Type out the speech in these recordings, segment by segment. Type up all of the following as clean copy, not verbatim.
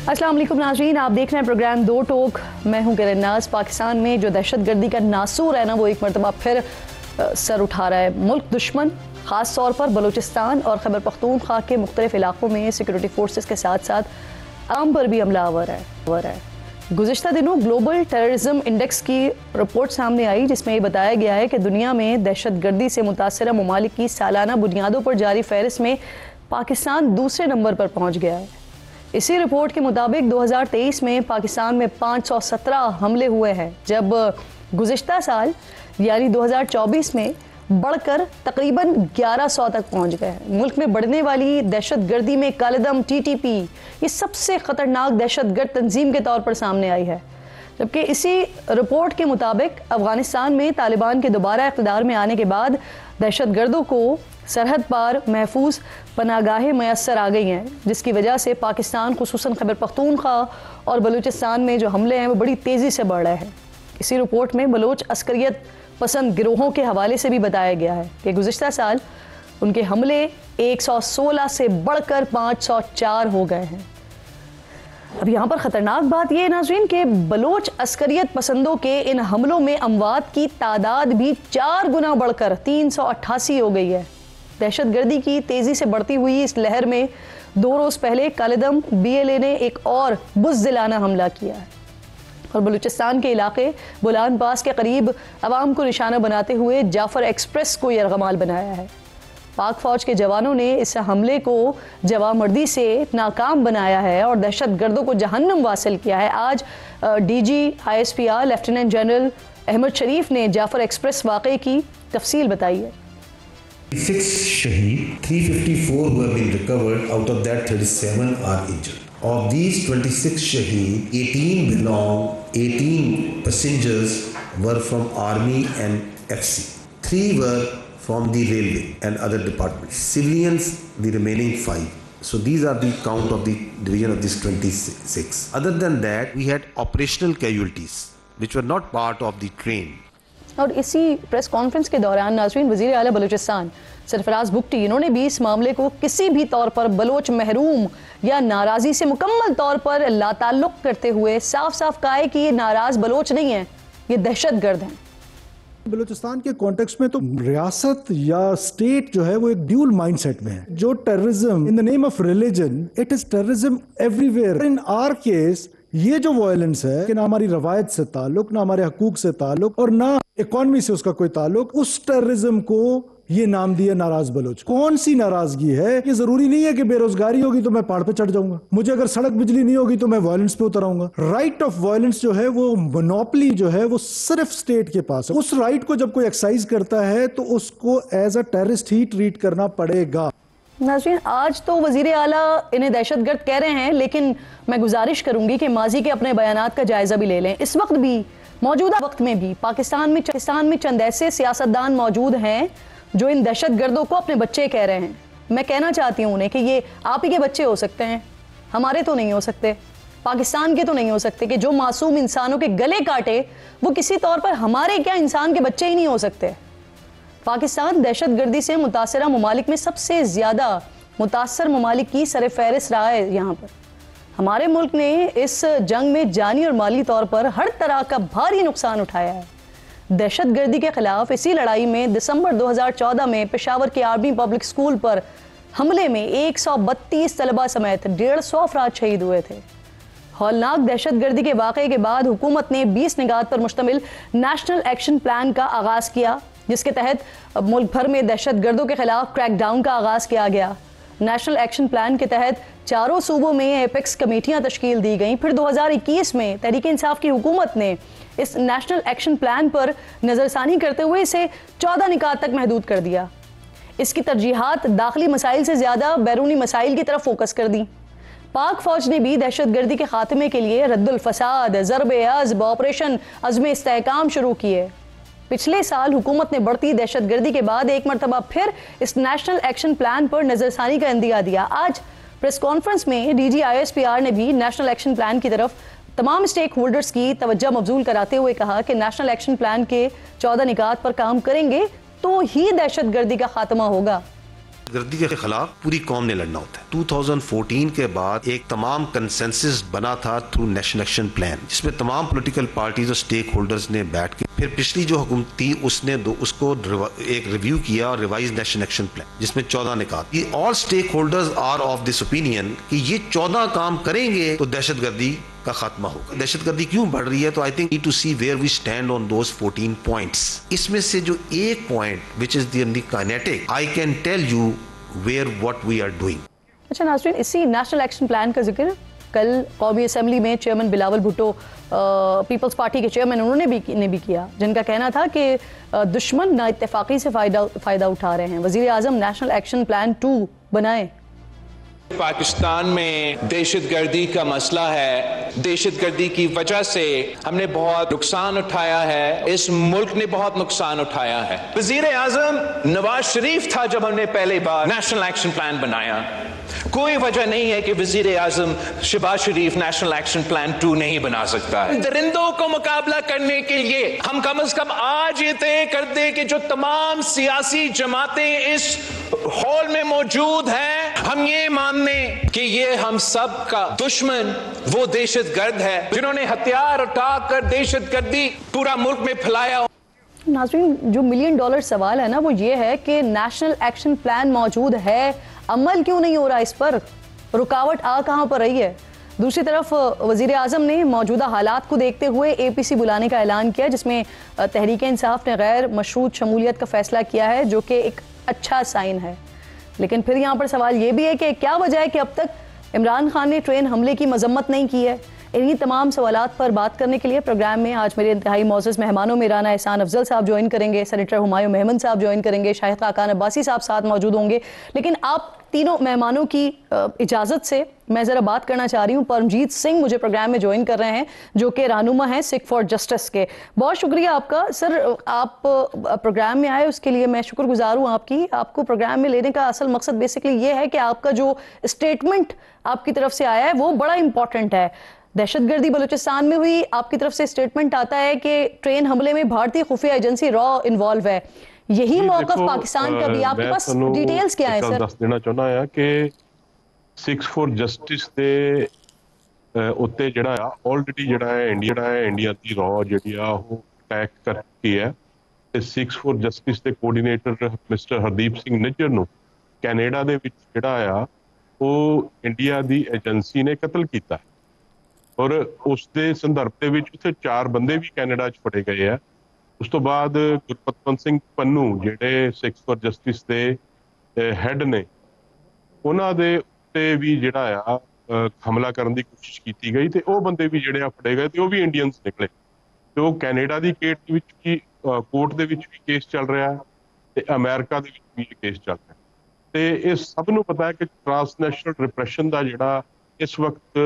अस्सलाम वालेकुम नाज़रीन, आप देख रहे हैं प्रोग्राम दो टोक। मैं हूं किरण नाज। पाकिस्तान में जो दहशतगर्दी का नासूर है ना, वो एक मरतबा फिर सर उठा रहा है। मुल्क दुश्मन ख़ास तौर पर बलूचिस्तान और खैबर पख्तूनख्वा के मुख्तलिफ इलाकों में सिक्योरिटी फोर्सेस के साथ साथ आम पर भी हमला आवर है। गुज़िश्ता दिनों ग्लोबल टेररिज्म इंडेक्स की रिपोर्ट सामने आई, जिसमें ये बताया गया है कि दुनिया में दहशतगर्दी से मुतासरा ममालिक की सालाना बुनियादों पर जारी फहरिस्त में पाकिस्तान दूसरे नंबर पर पहुँच गया है। इसी रिपोर्ट के मुताबिक 2023 में पाकिस्तान में 517 हमले हुए हैं, जब गुज़िश्ता साल यानी 2024 में बढ़कर तकरीबन 1100 तक पहुंच गए हैं। मुल्क में बढ़ने वाली दहशतगर्दी में कालेदम TTP ये सबसे ख़तरनाक दहशतगर्द तंजीम के तौर पर सामने आई है। जबकि इसी रिपोर्ट के मुताबिक अफ़गानिस्तान में तालिबान के दोबारा इक़्तिदार में आने के बाद दहशतगर्दों को सरहद पार महफूज पनागाहें मैसर आ गई हैं, जिसकी वजह से पाकिस्तान खुसूसन खैबर पख्तूनख्वा और बलूचिस्तान में जो हमले हैं वो बड़ी तेज़ी से बढ़ रहे हैं। इसी रिपोर्ट में बलोच अस्करियत पसंद गिरोहों के हवाले से भी बताया गया है कि गुज़िश्ता साल उनके हमले 116 से बढ़कर 504 हो गए हैं। अब यहाँ पर ख़तरनाक बात यह है नाज़रीन कि बलोच अस्करियत पसंदों के इन हमलों में अमवात की तादाद भी 4 गुना बढ़कर 388 हो गई है। दहशतगर्दी की तेज़ी से बढ़ती हुई इस लहर में 2 रोज़ पहले कालेदम BLA ने एक और बुज़दिलाना हमला किया है और बलूचिस्तान के इलाके बुलान पास के करीब अवाम को निशाना बनाते हुए जाफर एक्सप्रेस को यरगमाल बनाया है। पाक फ़ौज के जवानों ने इस हमले को जवामर्दी से नाकाम बनाया है और दहशतगर्दों को जहन्नम वासिल किया है। आज DG ISPR lieutenant general Ahmed Sharif ने जाफर एक्सप्रेस वाक़े की तफसील बताई है। 6 शहीद, 354 who have been recovered, out of that 37 are injured. Of these 26 shaheed, 18 passengers were from Army and FC. 3 were from the railway and other departments. Civilians, the remaining 5. So these are the count of the division of this 26. Other than that, we had operational casualties, which were not part of the train. और इसी press conference के दौरान नाज़रीन वज़ीर आला बलूचिस्तान सरफराज बुगटी इन्होंने भी इस मामले को किसी भी तौर पर बलोच महरूम या नाराज़ी से मुकम्मल तौर पर लाताल्लुक़ करते हुए साफ साफ कहा है कि ये नाराज़ बलोच नहीं हैं, ये दहशतगर्द हैं। बलूचिस्तान के कॉन्टेक्स्ट में तो रियासत या स्टेट जो है वो एक ड्यूल माइंडसेट में है। जो terrorism in the name of religion, it is terrorism everywhere. In our case ये जो वायलेंस है कि ना हमारी रवायत से ताल्लुक, ना हमारे हकूक से ताल्लुक और ना इकोनॉमी से उसका कोई ताल्लुक, उस टेररिज्म को ये नाम दिया नाराज बलोच। कौन सी नाराजगी है? ये जरूरी नहीं है कि बेरोजगारी होगी तो मैं पहाड़ पे चढ़ जाऊंगा, मुझे अगर सड़क बिजली नहीं होगी तो मैं वायलेंस पे उतर आऊंगा। राइट ऑफ वायलेंस जो है वो मोनोपोली जो है वो सिर्फ स्टेट के पास है। उस राइट को जब कोई एक्सरसाइज करता है तो उसको एज अ टेररिस्ट ही ट्रीट करना पड़ेगा। नाज़रीन, आज तो वज़ीर आला इन्हें दहशतगर्द कह रहे हैं, लेकिन मैं गुजारिश करूंगी कि माजी के अपने बयानात का जायजा भी ले लें। इस वक्त भी, मौजूदा वक्त में भी पाकिस्तान में चंद ऐसे सियासतदान मौजूद हैं जो इन दहशतगर्दों को अपने बच्चे कह रहे हैं। मैं कहना चाहती हूँ उन्हें कि ये आप ही के बच्चे हो सकते हैं, हमारे तो नहीं हो सकते, पाकिस्तान के तो नहीं हो सकते। कि जो मासूम इंसानों के गले काटे वो किसी तौर पर हमारे क्या इंसान के बच्चे ही नहीं हो सकते। पाकिस्तान दहशतगर्दी से मुतासरा ममालिक में सबसे ज़्यादा मुतासर ममालिक की सर फहरिस्त रहा है। यहाँ पर हमारे मुल्क ने इस जंग में जानी और माली तौर पर हर तरह का भारी नुकसान उठाया है। दहशतगर्दी के खिलाफ इसी लड़ाई में दिसंबर 2014 में पेशावर के आर्मी पब्लिक स्कूल पर हमले में 132 तलबा समेत 150 अफराद शहीद हुए थे। हौलनाक दहशतगर्दी के वाक़े के बाद हुकूमत ने 20 निगात पर मुश्तमिल नेशनल एक्शन प्लान का आगाज़ किया, जिसके तहत मुल्क भर में दहशतगर्दों के खिलाफ क्रैकडाउन का आगाज़ किया गया। नेशनल एक्शन प्लान के तहत 4 सूबों में एपेक्स कमेटियां तश्कील दी गईं। फिर 2021 में तहरीक इंसाफ की हुकूमत ने इस नेशनल एक्शन प्लान पर नज़रसानी करते हुए इसे 14 निकात तक महदूद कर दिया। इसकी तरजीहात दाखिली मसाइल से ज़्यादा बैरूनी मसाइल की तरफ फोकस कर दी। पाक फ़ौज ने भी दहशतगर्दी के खात्मे के लिए रद्दुल फसाद, ज़रब-ए-अज़्ब, ऑपरेशन अज़्म इस्तेहकाम शुरू किए। पिछले साल हुकूमत ने बढ़ती दहशतगर्दी के बाद एक मरतबा फिर इस नेशनल एक्शन प्लान पर नज़रसानी का इंदिया दिया। आज प्रेस कॉन्फ्रेंस में DG ISPR ने भी नेशनल एक्शन प्लान की तरफ तमाम स्टेक होल्डर्स की तवज्जो मबजूल कराते हुए कहा कि नेशनल एक्शन प्लान के 14 निकात पर काम करेंगे तो ही दहशतगर्दी का खात्मा होगा। गर्दी के खिलाफ पूरी कौम ने लड़ना होता है। 2014 के बाद एक तमाम कंसेंसस बना था थ्रू नेशनल एक्शन प्लान, जिसमें तमाम पॉलिटिकल पार्टीज और स्टेक होल्डर्स ने बैठ के फिर पिछली जो हुकूमत थी उसने उसको एक रिव्यू किया और रिवाइज नेशनल एक्शन प्लान, जिसमें 14 निकात। All stake holders are of this opinion कि ये 14 काम करेंगे तो दहशतगर्दी का खात्मा होगा। दहशतगर्दी क्यों बढ़ रही है, तो I think need to see where we stand on those 14 points. इसमें से जो एक point which is the kinetic, I can tell you where what we are doing. अच्छा नाज़रीन, इसी नेशनल एक्शन प्लान का जिक्र कल कौमी असम्बली में chairman Bilawal Bhutto peoples party के चेयरमैन उन्होंने भी किया, जिनका कहना था कि दुश्मन ना इत्तेफाकी से फ़ायदा उठा रहे हैं। वज़ीर आज़म नेशनल एक्शन प्लान 2 बनाए। पाकिस्तान में दहशतगर्दी का मसला है। दहशतगर्दी की वजह से हमने बहुत नुकसान उठाया है, इस मुल्क ने बहुत नुकसान उठाया है। वजीर आजम नवाज शरीफ था जब हमने पहली बार नेशनल एक्शन प्लान बनाया। कोई वजह नहीं है कि वजीर आजम शहबाज शरीफ नेशनल एक्शन प्लान 2 नहीं बना सकता है। दरिंदों को मुकाबला करने के लिए हम कम से कम आज ये तय कर दे कि जो तमाम सियासी जमातें इस हॉल में मौजूद हैं, हम ये मान लें कि ये हम सब का दुश्मन वो दहशतगर्द है जिन्होंने हथियार उठाकर दहशतगर्दी पूरा मुल्क में फैलाया। नाज़रीन, जो $1 मिलियन सवाल है ना, वो ये है कि नेशनल एक्शन प्लान मौजूद है, अमल क्यों नहीं हो रहा, इस पर रुकावट आ कहाँ पर रही है। दूसरी तरफ वज़ीर आज़म ने मौजूदा हालात को देखते हुए APC बुलाने का ऐलान किया, जिसमें तहरीक इंसाफ ने गैर मशरूत शमूलियत का फैसला किया है, जो कि एक अच्छा साइन है। लेकिन फिर यहाँ पर सवाल ये भी है कि क्या वजह है कि अब तक इमरान खान ने ट्रेन हमले की मजम्मत नहीं की है। इन्हीं तमाम सवालात पर बात करने के लिए प्रोग्राम में आज मेरे इंतहाई मोअज़्ज़ज़ मेहमानों में राना एहसान अफजल साहब ज्वाइन करेंगे, सेनेटर हुमायूं मेमन साहब ज्वाइन करेंगे, शाहिद खाकान अब्बासी साहब साथ मौजूद होंगे। लेकिन आप तीनों मेहमानों की इजाज़त से मैं ज़रा बात करना चाह रही हूँ। परमजीत सिंह मुझे प्रोग्राम में ज्वाइन कर रहे हैं, जो कि रहनुमा हैं सिख फॉर जस्टिस के। बहुत शुक्रिया आपका सर, आप प्रोग्राम में आए, उसके लिए मैं शुक्रगुजार हूँ आपकी। आपको प्रोग्राम में लेने का असल मकसद बेसिकली ये है कि आपका जो स्टेटमेंट आपकी तरफ से आया है वो बड़ा इंपॉर्टेंट है। दहशतगर्दी बलूचिस्तान में हुई, आपकी तरफ से स्टेटमेंट आता है कि ट्रेन हमले में भारतीय खुफिया एजेंसी रॉ इन्वॉल्व है। यही मौकफ पाकिस्तान का भी, आपके पास डिटेल्स क्या है सर? दस देना चाहना है कि सिक्स फॉर जस्टिस ਦੇ ਉੱਤੇ ਜਿਹੜਾ ਆ ਆਲਰੇਡੀ ਜਿਹੜਾ ਹੈ ਇੰਡੀਆ ਦੀ ਰॉ ਜਿਹੜੀ ਆ ਉਹ ਅਟੈਕ ਕਰ ਚੁੱਕੀ ਹੈ ਤੇ ਸਿਕਸ ਫॉर ਜਸਟਿਸ ਦੇ ਕੋਆਰਡੀਨੇਟਰ ਮਿਸਟਰ ਹਰਦੀਪ ਸਿੰਘ ਨਿੱਜਰ ਨੂੰ ਕੈਨੇਡਾ ਦੇ ਵਿੱਚ ਜਿਹੜਾ ਆ ਉਹ ਇੰਡੀਆ ਦੀ ਏਜੰਸੀ ਨੇ ਕਤਲ ਕੀਤਾ ਔਰ ਉਸ ਦੇ ਸੰਦਰਭ ਦੇ ਵਿੱਚ ਉੱਥੇ 4 ਬੰਦੇ ਵੀ ਕੈਨੇਡਾ 'ਚ ਫੜੇ ਗਏ ਆ। ਉਸ ਤੋਂ ਬਾਅਦ ਗੁਰਪਤਵੰਤ ਸਿੰਘ ਪੰਨੂ ਜਿਹੜੇ ਸਿਕਸ ਫॉर ਜਸਟਿਸ ਦੇ ਹੈਡ ਨੇ, ਉਹਨਾਂ ਦੇ ਉੱਤੇ ਵੀ ਜਿਹੜਾ ਆ ਹਮਲਾ ਕਰਨ ਦੀ ਕੋਸ਼ਿਸ਼ ਕੀਤੀ ਗਈ ਤੇ ਉਹ ਬੰਦੇ ਵੀ ਜਿਹੜੇ ਆ ਫੜੇ ਗਏ ਤੇ ਉਹ ਵੀ ਇੰਡੀਅਨਸ ਨਿਕਲੇ ਤੇ ਉਹ ਕੈਨੇਡਾ ਦੀ ਕੋਰਟ ਦੇ ਵਿੱਚ ਵੀ ਕੇਸ ਚੱਲ ਰਿਹਾ ਤੇ ਅਮਰੀਕਾ ਦੇ ਵਿੱਚ ਵੀ ਕੇਸ ਚੱਲ ਰਿਹਾ ਤੇ ਇਹ ਸਭ ਨੂੰ ਪਤਾ ਹੈ ਕਿ ਟ੍ਰਾਂਸਨੈਸ਼ਨਲ ਰਿਪਰੈਸ਼ਨ ਦਾ ਜਿਹੜਾ ਇਸ ਵਕਤ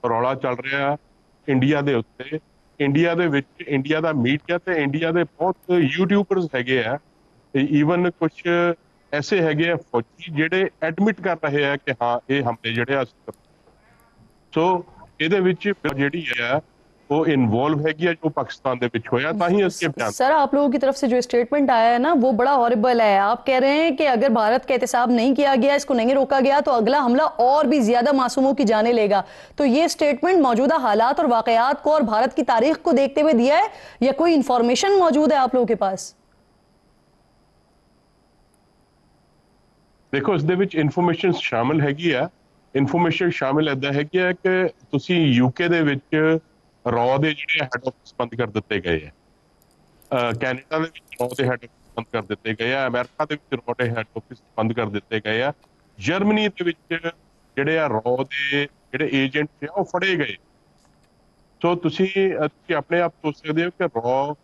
ਰੌਲਾ ਚੱਲ ਰਿਹਾ ਇੰਡੀਆ ਦੇ ਉੱਤੇ। ਇੰਡੀਆ ਦੇ ਵਿੱਚ ਇੰਡੀਆ ਦਾ ਮੀਡੀਆ ਤੇ ਇੰਡੀਆ ਦੇ ਬਹੁਤ ਯੂਟਿਊਬਰਸ ਹੈਗੇ ਆ, ਈਵਨ ਕੁਛ ਐਸੇ ਹੈਗੇ ਆ ਫੌਜੀ ਜਿਹੜੇ ਐਡਮਿਟ ਕਰ ਰਹੇ ਆ ਕਿ ਹਾਂ ਇਹ ਹਮਲੇ ਜਿਹੜੇ ਆ। ਸੋ ਇਹਦੇ ਵਿੱਚ ਜਿਹੜੀ ਹੈ वो इन्वॉल्व है कि जो पाकिस्तान ਦੇ ਵਿੱਚ ਹੋਇਆ ਤਾਂ ਹੀ इसके बयान। सर, आप लोगों की तरफ से जो स्टेटमेंट आया है ना वो बड़ा हॉरिबल है। आप कह रहे हैं कि अगर भारत का एहतसाब नहीं किया गया, इसको नहीं रोका गया तो अगला हमला और भी ज्यादा मासूमों की जाने लेगा। तो ये स्टेटमेंट मौजूदा हालात और वाकयात को और भारत की तारीख को देखते हुए दिया है या कोई इंफॉर्मेशन मौजूद है आप लोगों के पास? देखो इसਦੇ ਵਿੱਚ ਇਨਫੋਰਮੇਸ਼ਨ ਸ਼ਾਮਿਲ ਹੈਗੀ ਆ। ਇਨਫੋਰਮੇਸ਼ਨ ਸ਼ਾਮਿਲ ਇਦਾਂ ਹੈਗੀ ਆ ਕਿ ਤੁਸੀਂ ਯੂਕੇ ਦੇ ਵਿੱਚ ਰॉ ਦੇ ਜਿਹੜੇ ਹੈਡ ਆਫਿਸ ਬੰਦ ਕਰ ਦਿੱਤੇ ਗਏ ਆ, ਕੈਨੇਡਾ ਦੇ ਵਿੱਚ ਰॉ ਦੇ ਹੈਡ ਆਫਿਸ ਬੰਦ ਕਰ ਦਿੱਤੇ ਗਏ ਆ, ਅਮਰੀਕਾ ਦੇ ਵਿੱਚ ਰॉ ਦੇ ਹੈਡ ਆਫਿਸ ਬੰਦ ਕਰ ਦਿੱਤੇ ਗਏ ਆ, ਜਰਮਨੀ ਦੇ ਵਿੱਚ ਜਿਹੜੇ ਆ ਰॉ ਦੇ ਜਿਹੜੇ ਏਜੰਟ ਆ ਉਹ ਫੜੇ ਗਏ। ਸੋ ਤੁਸੀਂ ਆਪਣੇ ਆਪ ਸੋਚ ਸਕਦੇ ਹੋ ਕਿ ਰॉ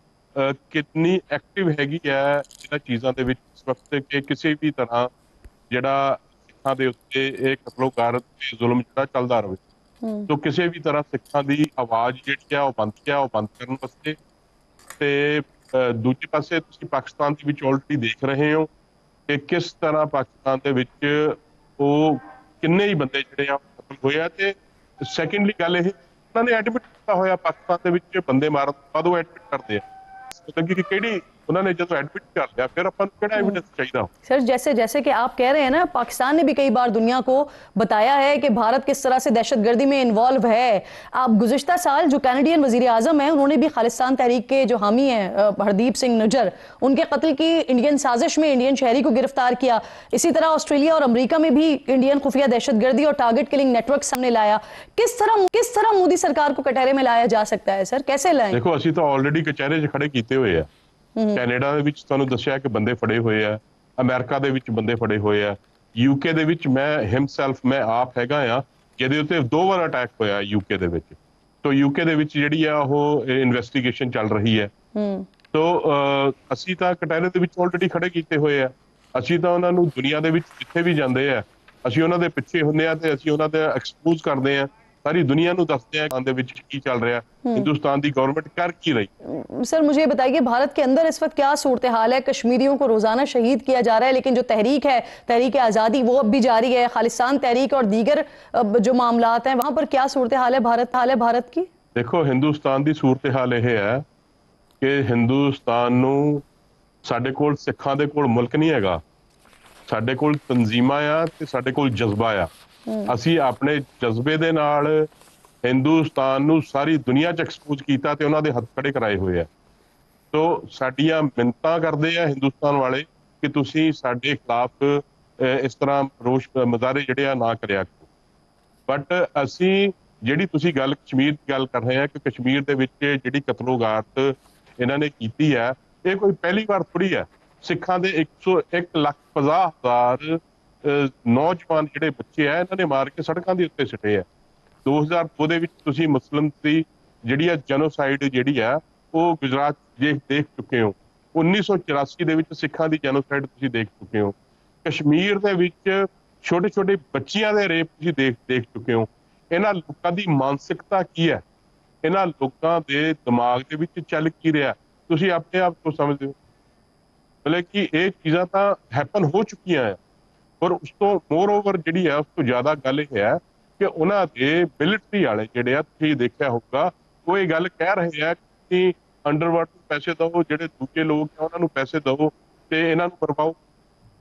ਕਿੰਨੀ ਐਕਟਿਵ ਹੈਗੀ ਹੈ ਇਹਨਾਂ ਚੀਜ਼ਾਂ ਦੇ ਵਿੱਚ ਇਸ ਵਕਤ ਕਿ ਕਿਸੇ ਵੀ ਤਰ੍ਹਾਂ ਜਿਹੜਾ ਸਿੱਖਾਂ ਦੇ ਉੱਤੇ ਇਹ ਕਤਲੋਗਾਰਤ ਤੇ ਜ਼ੁਲਮ ਜਿਹੜਾ ਚੱਲਦਾ ਰਹੇ। तो किसी भी तरह सिखां दी आवाज़ जिहड़ी आ ਉਹ ਬੰਦ ਕਰਨ ਵਾਸਤੇ ਤੇ ਦੂਜੇ ਪਾਸੇ ਤੁਸੀਂ ਪਾਕਿਸਤਾਨ ਦੇ ਵਿੱਚ ਆਲਰੇਡੀ ਦੇਖ ਰਹੇ ਹੋ ਕਿ ਕਿਸ ਤਰ੍ਹਾਂ ਪਾਕਿਸਤਾਨ ਦੇ ਵਿੱਚ ਉਹ ਕਿੰਨੇ ਹੀ ਬੰਦੇ ਜਿਹੜੇ ਆ ਕਤਲ ਹੋਏ ਆ ਤੇ ਸੈਕੰਡਲੀ ਗੱਲ ਇਹ ਉਹਨਾਂ ਨੇ ਐਡਮਿਟ ਕੀਤਾ ਹੋਇਆ ਪਾਕਿਸਤਾਨ ਦੇ ਵਿੱਚ ਬੰਦੇ ਮਾਰਨ ਤੋਂ ਬਾਅਦ ਉਹ ਐਡਮਿਟ ਕਰਦੇ ਆ ਕਿ ਕਿਹੜੀ उन्होंने जो एडमिट कर लिया फिर अपन केड़ा एविडेंस चाहिए। सर जैसे जैसे कि आप कह रहे हैं ना, पाकिस्तान ने भी कई बार दुनिया को बताया है कि भारत किस तरह से दहशतगर्दी में इन्वॉल्व है। आप गुज़िश्ता साल जो कैनेडियन वजीर आजम हैं, उन्होंने भी खालिस्तान तहरीक के जो हामी हैं हरदीप सिंह निज्जर, उनके कत्ल की इंडियन साजिश में इंडियन शहरी को गिरफ्तार किया। इसी तरह ऑस्ट्रेलिया और अमेरिका में भी इंडियन खुफिया दहशतगर्दी और टारगेट किलिंग नेटवर्क सामने लाया। किस तरह मोदी सरकार को कटहरे में लाया जा सकता है सर, कैसे लाएं? देखो ਅਸੀਂ ਤਾਂ ਆਲਰੇਡੀ ਕਚਹਿਰੇ 'ਚ ਖੜੇ ਕੀਤੇ ਹੋਏ ਆ। ਕੈਨੇਡਾ ਦੇ ਵਿੱਚ ਤੁਹਾਨੂੰ ਦੱਸਿਆ ਕਿ ਬੰਦੇ ਫੜੇ ਹੋਏ ਆ, ਅਮਰੀਕਾ ਦੇ ਵਿੱਚ ਬੰਦੇ ਫੜੇ ਹੋਏ ਆ, ਯੂਕੇ ਦੇ ਵਿੱਚ ਮੈਂ ਆਪ ਹੈਗਾ ਆ ਜਿਹਦੇ ਉੱਤੇ 2 ਵਾਰ ਅਟੈਕ ਹੋਇਆ ਯੂਕੇ ਦੇ ਵਿੱਚ। ਤੋ ਯੂਕੇ ਦੇ ਵਿੱਚ ਜਿਹੜੀ ਆ ਉਹ ਇਨਵੈਸਟੀਗੇਸ਼ਨ ਚੱਲ ਰਹੀ ਹੈ। ਤੋ ਅਸੀਂ ਤਾਂ ਕਟਹਿਰੇ ਦੇ ਵਿੱਚ ਆਲਰੇਡੀ ਖੜੇ ਕੀਤੇ ਹੋਏ ਆ। ਅਸੀਂ ਤਾਂ ਉਹਨਾਂ ਨੂੰ ਦੁਨੀਆ ਦੇ ਵਿੱਚ ਜਿੱਥੇ ਵੀ ਜਾਂਦੇ ਆ ਅਸੀਂ ਉਹਨਾਂ ਦੇ ਪਿੱਛੇ ਹੁੰਦੇ ਆ ਤੇ ਅਸੀਂ ਉਹਨਾਂ ਦੇ ਐਕਸਪੋਜ਼ ਕਰਦੇ ਆ, सारी दुनिया ਨੂੰ ਦੱਸਦੇ ਆ ਦੇ ਵਿੱਚ ਕੀ ਚੱਲ ਰਿਹਾ, हिंदुस्तान की गवर्नमेंट कर की रही। सर मुझे बताइए, भारत के अंदर इस वक्त क्या सूरत हाल है? कश्मीरियों को रोजाना शहीद किया जा रहा है, लेकिन जो तहरीक है, तहरीक आज़ादी, वो अब भी जारी है। खालिस्तान तहरीक और दीगर जो मामलात हैं, वहां पर क्या सूरत हाल है भारत की? देखो हिंदुस्तान की सूरत हाल यह है कि हिंदुस्तान नू साडे कोल सिखां दे कोल मुल्क नहीं हैगा, साडे कोल तंजीमां आ ते साडे कोल जज्बा आ। ਅਸੀਂ ਆਪਣੇ ਜਜ਼ਬੇ ਦੇ ਨਾਲ ਹਿੰਦੁਸਤਾਨ ਨੂੰ ਸਾਰੀ ਦੁਨੀਆ 'ਚ ਐਕਸਪੋਜ਼ ਕੀਤਾ ਤੇ ਉਹਨਾਂ ਦੇ ਹੱਥ ਖੜੇ ਕਰਾਏ ਹੋਏ ਆ। ਸੋ ਸਾਡੀਆਂ ਮਿੰਨਤਾਂ ਕਰਦੇ ਆ ਹਿੰਦੁਸਤਾਨ ਵਾਲੇ ਕਿ ਤੁਸੀਂ ਸਾਡੇ ਖਿਲਾਫ ਇਸ ਤਰ੍ਹਾਂ ਰੋਸ਼ ਮੁਜ਼ਾਹਰੇ ਜਿਹੜੇ ਆ ਨਾ ਕਰਿਆ ਕਰੋ। ਬਟ ਅਸੀਂ ਜਿਹੜੀ ਤੁਸੀਂ ਗੱਲ ਕਸ਼ਮੀਰ ਦੀ ਗੱਲ ਕਰ ਰਹੇ ਆ ਕਿ ਕਸ਼ਮੀਰ ਦੇ ਵਿੱਚ ਜਿਹੜੀ ਕਤਲੋਗਾਰਤ ਇਹਨਾਂ ਨੇ ਕੀਤੀ ਹੈ, ਇਹ ਕੋਈ ਪਹਿਲੀ ਵਾਰ ਥੋੜੀ ਹੈ। ਸਿੱਖਾਂ ਦੇ 1,50,000 ਨੌਜਵਾਨ ਜਿਹੜੇ ਬੱਚੇ ਆ ਇਹਨਾਂ ਨੇ ਮਾਰ ਕੇ ਸੜਕਾਂ ਦੇ ਉੱਤੇ ਸਿੱਟੇ ਆ। 2002 ਦੇ ਵਿੱਚ ਤੁਸੀਂ ਮੁਸਲਿਮ ਦੀ ਜਿਹੜੀ ਆ ਜੈਨੋਸਾਈਡ ਜਿਹੜੀ ਆ ਉਹ ਗੁਜਰਾਤ ਦੇਖ ਚੁੱਕੇ ਹੋ। 1984 ਦੇ ਵਿੱਚ ਸਿੱਖਾਂ ਦੀ ਜੈਨੋਸਾਈਡ ਤੁਸੀਂ ਦੇਖ ਚੁੱਕੇ ਹੋ। ਕਸ਼ਮੀਰ ਦੇ ਵਿੱਚ ਛੋਟੇ ਛੋਟੇ ਬੱਚਿਆਂ ਦੇ ਰੇਪ ਤੁਸੀਂ ਦੇਖ ਚੁੱਕੇ ਹੋ। ਇਹਨਾਂ ਲੋਕਾਂ ਦੀ ਮਾਨਸਿਕਤਾ ਕੀ ਹੈ, ਇਹਨਾਂ ਲੋਕਾਂ ਦੇ ਦਿਮਾਗ ਦੇ ਵਿੱਚ ਚੱਲ ਕੀ ਰਿਹਾ, ਤੁਸੀਂ ਆਪਣੇ ਆਪ ਤੋਂ ਸਮਝਦੇ ਹੋ। ਮਤਲਬ ਕਿ ਇਹ ਚੀਜ਼ਾਂ ਤਾਂ ਹੈਪਨ ਹੋ ਚੁੱਕੀਆਂ ਆ। और उस तो मोर ओवर जी है, उस तो ज्यादा गल है कि उन्होंने मिलिटरी वाले जोड़े तुम देखा होगा वो ये गल कह रहे हैं कि अंडरवर्ल्ड को पैसे दो, जोड़े दूजे लोग हैं उन्होंने पैसे दो तो इन्हों मरवाओ।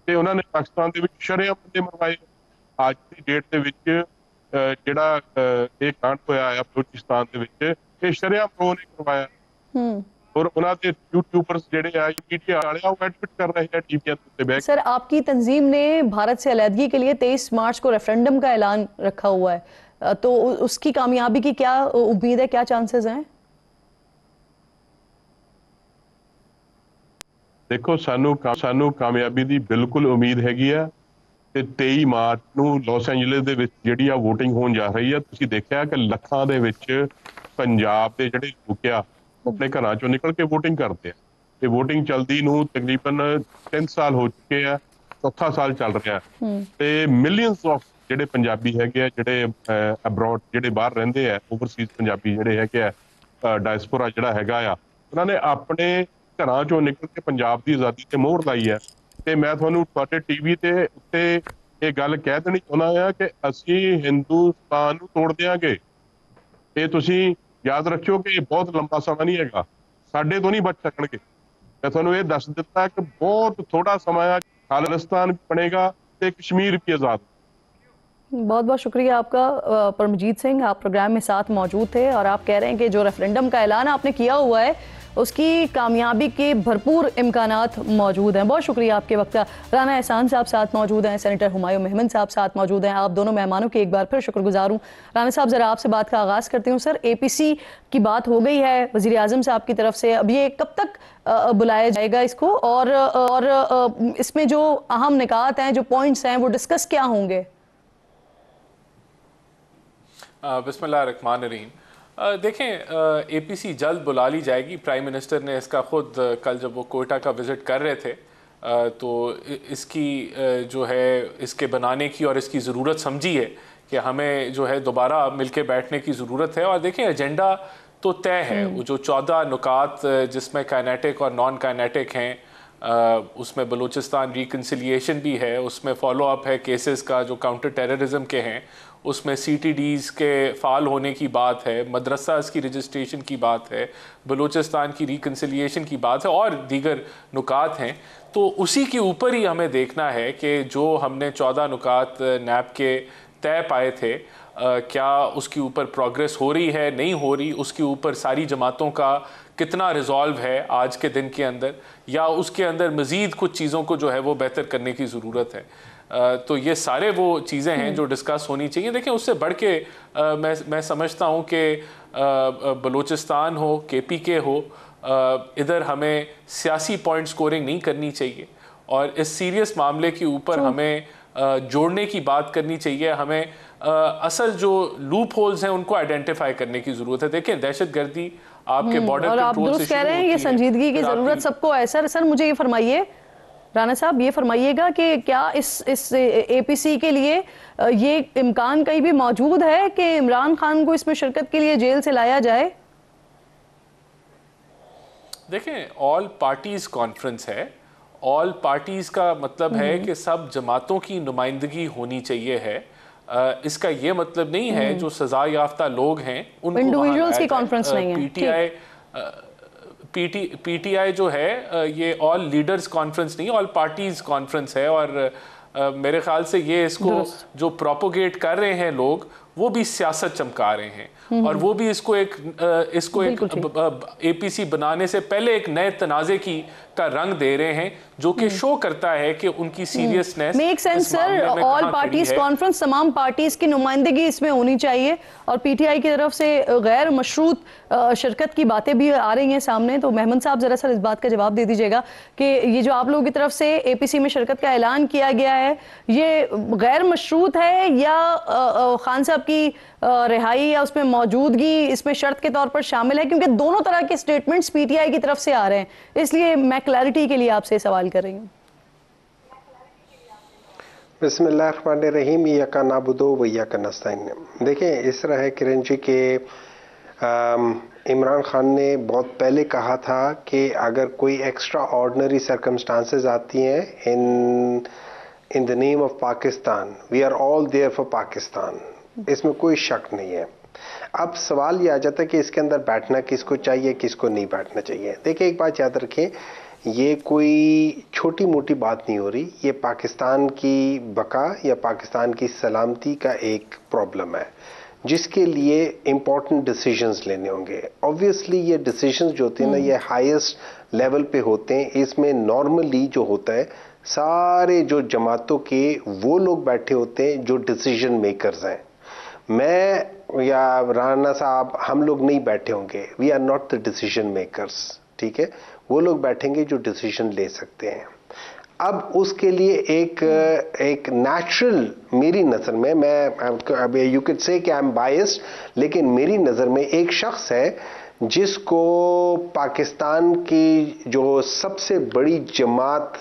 तो उन्होंने पाकिस्तान के शरेआम बंदे मरवाए। अज की डेट के जोड़ा ये कांड होया है बलोचिस्तान के शरेआम प्रो ने करवाया और उन्होंने यूट्यूबर्स जेडे आ मीडिया वाले वो एडमिट कर रहे हैं टीवीआं पे बैठ। सर आपकी तंजीम ने भारत से अलहदगी के लिए 23 मार्च को रेफरेंडम का ऐलान रखा हुआ है, तो उसकी कामयाबी की क्या उम्मीद है, क्या चांसेस हैं? देखो सानू कामयाबी की बिल्कुल उम्मीद हैगी है। 23 मार्च ਨੂੰ ਲਾਸ ਐਂਜਲਸ ਦੇ ਵਿੱਚ ਜਿਹੜੀ ਆ ਵੋਟਿੰਗ ਹੋਣ ਜਾ ਰਹੀ ਹੈ। ਤੁਸੀਂ ਦੇਖਿਆ ਕਿ ਲੱਖਾਂ ਦੇ ਵਿੱਚ ਪੰਜਾਬ ਦੇ ਜਿਹੜੇ ਲੋਕ ਆ अपने घरों चो निकल के वोटिंग करते हैं। वोटिंग चलती नूं तकरीबन 3 साल हो चुके हैं, 4था साल चल रहा है। ते मिलियंस ऑफ जिहड़े पंजाबी हैगे जिहड़े अब्रॉड जिहड़े बाहर रहिंदे है, ओवरसीज पंजाबी जिहड़े हैगे डायस्पोरा जिहड़ा हैगा आ, उन्होंने अपने घरों चो निकल के पंजाब की आज़ादी ते मोहर लाई है। ते मैं तुहानूं तुहाडे टीवी ते उत्ते ये गल कह देनी चाहुंदा आ कि असीं हिंदुस्तान नूं तोड़ देंगे। ये तुसीं याद रखियो कि बहुत लंबा समय नहीं है, साडे तो नहीं बच सकणगे। मैं तुहानूं ये दस दिता कि बहुत थोड़ा समय खालिस्तान बनेगा ते कश्मीर भी आज़ाद। बहुत बहुत शुक्रिया आपका परमजीत सिंह, आप प्रोग्राम में साथ मौजूद थे और आप कह रहे हैं कि जो रेफरेंडम का ऐलान आपने किया हुआ है उसकी कामयाबी के भरपूर इम्कानात मौजूद हैं। बहुत शुक्रिया आपके वक्त का। राना एहसान साहब साथ मौजूद हैं, सेनेटर हुमायूं मेहमन साहब साथ मौजूद हैं। आप दोनों मेहमानों की एक बार फिर शुक्रगुजार हूँ। राना साहब ज़रा आपसे बात का आगाज़ करती हूँ। सर APC की बात हो गई है वज़ीर आज़म साहब की तरफ से, अब ये कब तक बुलाया जाएगा इसको, और इसमें जो अहम निकात हैं, जो पॉइंट्स हैं, वो डिस्कस क्या होंगे? बिस्मिल्लाहिर्रहमानिर्रहीम। देखें APC जल्द बुला ली जाएगी। प्राइम मिनिस्टर ने इसका ख़ुद कल जब वो कोयटा का विज़िट कर रहे थे तो इसकी जो है इसके बनाने की और इसकी ज़रूरत समझी है कि हमें जो है दोबारा मिल के बैठने की ज़रूरत है। और देखें एजेंडा तो तय है, वो जो 14 नुकात जिसमें काइनेटिक और नॉन काइनेटिक हैं, उसमें बलूचिस्तान रिकन्सिलिएशन भी है, उसमें फॉलो अप है केसेस का जो काउंटर टेररिज्म के हैं, उसमें CTDs के फ़ाल होने की बात है, मदरसास की रजिस्ट्रेशन की बात है, बलूचिस्तान की रिकन्सिलिएशन की बात है और दीगर नुकात हैं। तो उसी के ऊपर ही हमें देखना है कि जो हमने 14 नुकात नैब के तय पाए थे, क्या उसके ऊपर प्रोग्रेस हो रही है, नहीं हो रही, उसके ऊपर सारी जमातों का कितना रिजॉल्व है आज के दिन के अंदर, या उसके अंदर मज़ीद कुछ चीज़ों को जो है वो बेहतर करने की ज़रूरत है। तो ये सारे वो चीज़ें हैं जो डिस्कस होनी चाहिए। देखिए, उससे बढ़ के मैं समझता हूँ कि बलूचिस्तान हो, KPK हो, इधर हमें सियासी पॉइंट स्कोरिंग नहीं करनी चाहिए और इस सीरियस मामले के ऊपर हमें जोड़ने की बात करनी चाहिए। हमें असल जो लूप होल्स हैं उनको आइडेंटिफाई करने की ज़रूरत है। देखें, दहशतगर्दी आपके बॉर्डर और आप कंट्रोल से दुरुस्त कह रहे हैं, ये संजीदगी की ज़रूरत सबको है। सर मुझे ये फरमाइए, राना साहब ये फरमाइएगा कि क्या इस APC के लिए ये इम्कान कहीं भी मौजूद है कि इमरान खान को इसमें शिरकत के लिए जेल से लाया जाए? देखें, ऑल पार्टीज कॉन्फ्रेंस है। ऑल पार्टीज का मतलब है कि सब जमातों की नुमाइंदगी होनी चाहिए है। इसका ये मतलब नहीं है जो सजा याफ्ता लोग हैं उनको इंडिविजुअल्स की कॉन्फ्रेंस नहीं है। PTI जो है ये ऑल लीडर्स कॉन्फ्रेंस नहीं, ऑल पार्टीज कॉन्फ्रेंस है। और मेरे ख्याल से ये इसको जो प्रोपोगेट कर रहे हैं लोग, वो भी सियासत चमका रहे हैं और वो भी इसको एक APC बनाने से पहले एक नए तनाज़े का रंग दे रहे हैं, जो कि शो करता है कि उनकी seriousness. Make sense sir, all parties conference, तमाम पार्टीज की नुमाइंदगी इसमें होनी चाहिए और PTI की तरफ से गैर मशरूत शिरकत की बातें भी आ रही हैं सामने। तो मेहमद साहब जरा सर इस बात का जवाब दे दीजिएगा कि ये जो आप लोगों की तरफ से APC में शिरकत का ऐलान किया गया है, ये गैर मशरूत है या खान साहब की रिहाई या उसमें मौजूदगी इसमें शर्त के तौर पर शामिल है? क्योंकि दोनों तरह के स्टेटमेंट्स PTI की तरफ से आ रहे हैं, इसलिए मैं क्लैरिटी के लिए आपसे सवाल कर रही हूँ। बिस्मिल्लाहिर्रहमानिर्रहीम, इय्याका नअबुदु व इय्याका नस्तईन। देखिए, इस तरह है किरण जी के इमरान खान ने बहुत पहले कहा था कि अगर कोई एक्स्ट्रा ऑर्डिनरी सर्कमस्टांसेस आती हैं in the name of Pakistan, we are all there for Pakistan. इसमें कोई शक नहीं है। अब सवाल ये आ जाता है कि इसके अंदर बैठना किसको चाहिए, किसको नहीं बैठना चाहिए। देखिए, एक बात याद रखें, ये कोई छोटी मोटी बात नहीं हो रही। ये पाकिस्तान की बका या पाकिस्तान की सलामती का एक प्रॉब्लम है जिसके लिए इम्पोर्टेंट डिसीजंस लेने होंगे। ऑब्वियसली ये डिसीजंस जो होते हैं ना, ये हाईएस्ट लेवल पे होते हैं। इसमें नॉर्मली जो होता है, सारे जो जमातों के वो लोग बैठे होते हैं जो डिसीजन मेकर्स हैं। मैं या राना साहब, हम लोग नहीं बैठे होंगे। We are not the decision makers, ठीक है। वो लोग बैठेंगे जो डिसीजन ले सकते हैं। अब उसके लिए एक नेचुरल, मेरी नज़र में, मैं यू कैन से कि आई एम बायस्ड, लेकिन मेरी नज़र में एक शख्स है जिसको पाकिस्तान की जो सबसे बड़ी जमात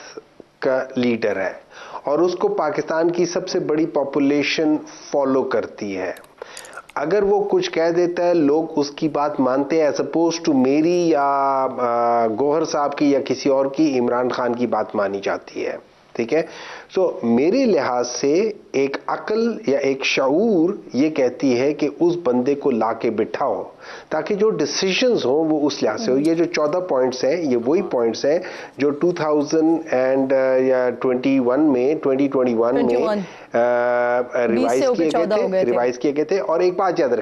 का लीडर है और उसको पाकिस्तान की सबसे बड़ी पॉपुलेशन फॉलो करती है। अगर वो कुछ कह देता है, लोग उसकी बात मानते हैं, एज अपोज टू मेरी या गौहर साहब की या किसी और की इमरान खान की बात मानी जाती है, ठीक है। सो मेरे लिहाज से एक अक्ल या एक शऊर ये कहती है कि उस बंदे को लाके बिठाओ ताकि जो डिसीजंस हो वो उस लिहाज से हो। ये जो 14 पॉइंट्स हैं, ये वही पॉइंट्स हैं जो 2021 में रिवाइज किए गए थे। और एक बात याद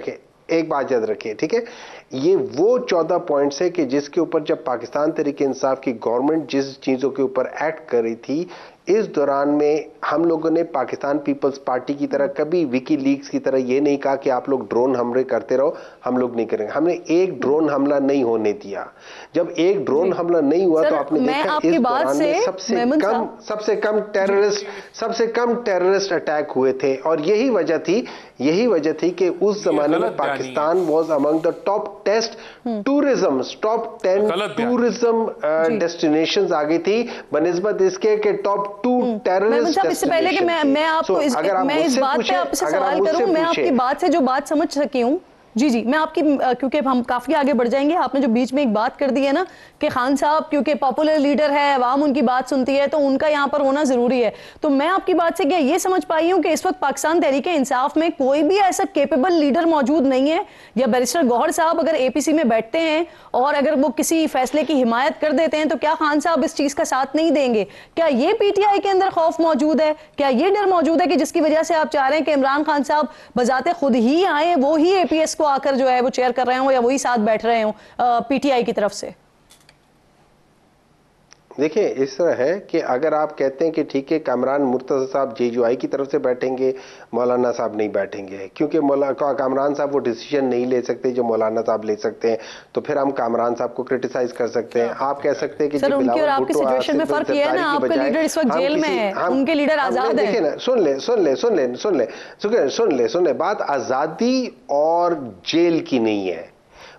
रखें, ठीक है, ये वो 14 पॉइंट्स है कि जिसके ऊपर जब पाकिस्तान तहरीक इंसाफ की गवर्नमेंट जिस चीज़ों के ऊपर एक्ट कर रही थी, इस दौरान में हम लोगों ने पाकिस्तान पीपल्स पार्टी की तरह कभी विकी लीक्स की तरह ये नहीं कहा कि आप लोग ड्रोन हमले करते रहो, हम लोग नहीं करेंगे। हमने एक ड्रोन हमला नहीं होने दिया। जब एक ड्रोन हमला नहीं हुआ तो आपने देखा इस दौरान में सबसे कम टेररिस्ट अटैक हुए थे। और यही वजह थी कि उस जमाने में Pakistan was among the top 10 destinations आ गई थी बनिस्बत इसके कि टॉप 2 टेररिस्ट। इससे पहले कि मैं आपको मैं इस बात पे आपसे सवाल करूं, मैं आपकी बात से जो बात समझ सकी हूं, जी जी, मैं आपकी क्योंकि हम काफ़ी आगे बढ़ जाएंगे, आपने जो बीच में एक बात कर दी है ना कि खान साहब क्योंकि पॉपुलर लीडर है, अवाम उनकी बात सुनती है, तो उनका यहाँ पर होना ज़रूरी है। तो मैं आपकी बात से क्या ये समझ पाई हूँ कि इस वक्त पाकिस्तान तहरीक इंसाफ में कोई भी ऐसा केपेबल लीडर मौजूद नहीं है, या बैरिस्टर गौहर साहब अगर APC में बैठते हैं और अगर वो किसी फैसले की हिमायत कर देते हैं तो क्या खान साहब इस चीज़ का साथ नहीं देंगे? क्या ये PTI के अंदर खौफ मौजूद है? क्या ये डर मौजूद है कि जिसकी वजह से आप चाह रहे हैं कि इमरान खान साहब बजाते खुद ही आए, वो ही APS को आकर जो है वो चेयर कर रहे हो या वही साथ बैठ रहे हो PTI की तरफ से? देखिए, इस तरह है कि अगर आप कहते हैं कि ठीक है कामरान मुर्तज़ा साहब JUI की तरफ से बैठेंगे, मौलाना साहब नहीं बैठेंगे, क्योंकि कामरान साहब वो डिसीजन नहीं ले सकते जो मौलाना साहब ले सकते हैं, तो फिर हम कामरान साहब को क्रिटिसाइज कर सकते हैं। आप कह सकते हैं कि सर उनकी और आपकी सिचुएशन में फर्क ये है ना, आपका लीडर इस वक्त जेल में है, उनके लीडर आजाद है। देखिए ना, सुन ले, बात आजादी और जेल की नहीं है,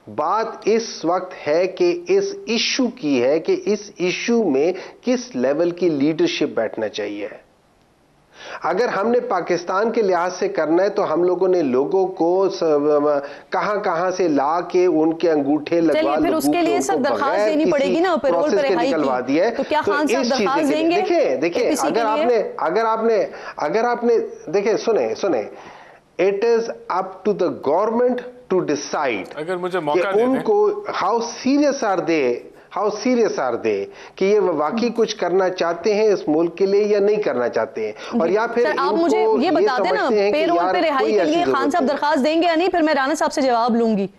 बात इस वक्त है कि इस इशू की है कि इस इशू में किस लेवल की लीडरशिप बैठना चाहिए। अगर हमने पाकिस्तान के लिहाज से करना है तो हम लोगों ने लोगों को कहां से ला के उनके अंगूठे लगवा, फिर उसके लिए सब दरखास्त देनी पड़ेगी ना, पैरोल पर रिहाई निकलवा दी है। तो क्या खान साहब दरखास्त देंगे? देखिए अगर आपने देखिए सुने, it is up to the government to decide, अगर मुझे मौका दे उनको हाउ सीरियस आर दे कि ये वाकई कुछ करना चाहते हैं इस मुल्क के लिए या नहीं करना चाहते हैं, और या फिर आप मुझे ये बता दें ना, पैरोल पे रिहाई के लिए खान साहब दरखास्त देंगे या नहीं, फिर मैं राणा साहब से जवाब लूंगी।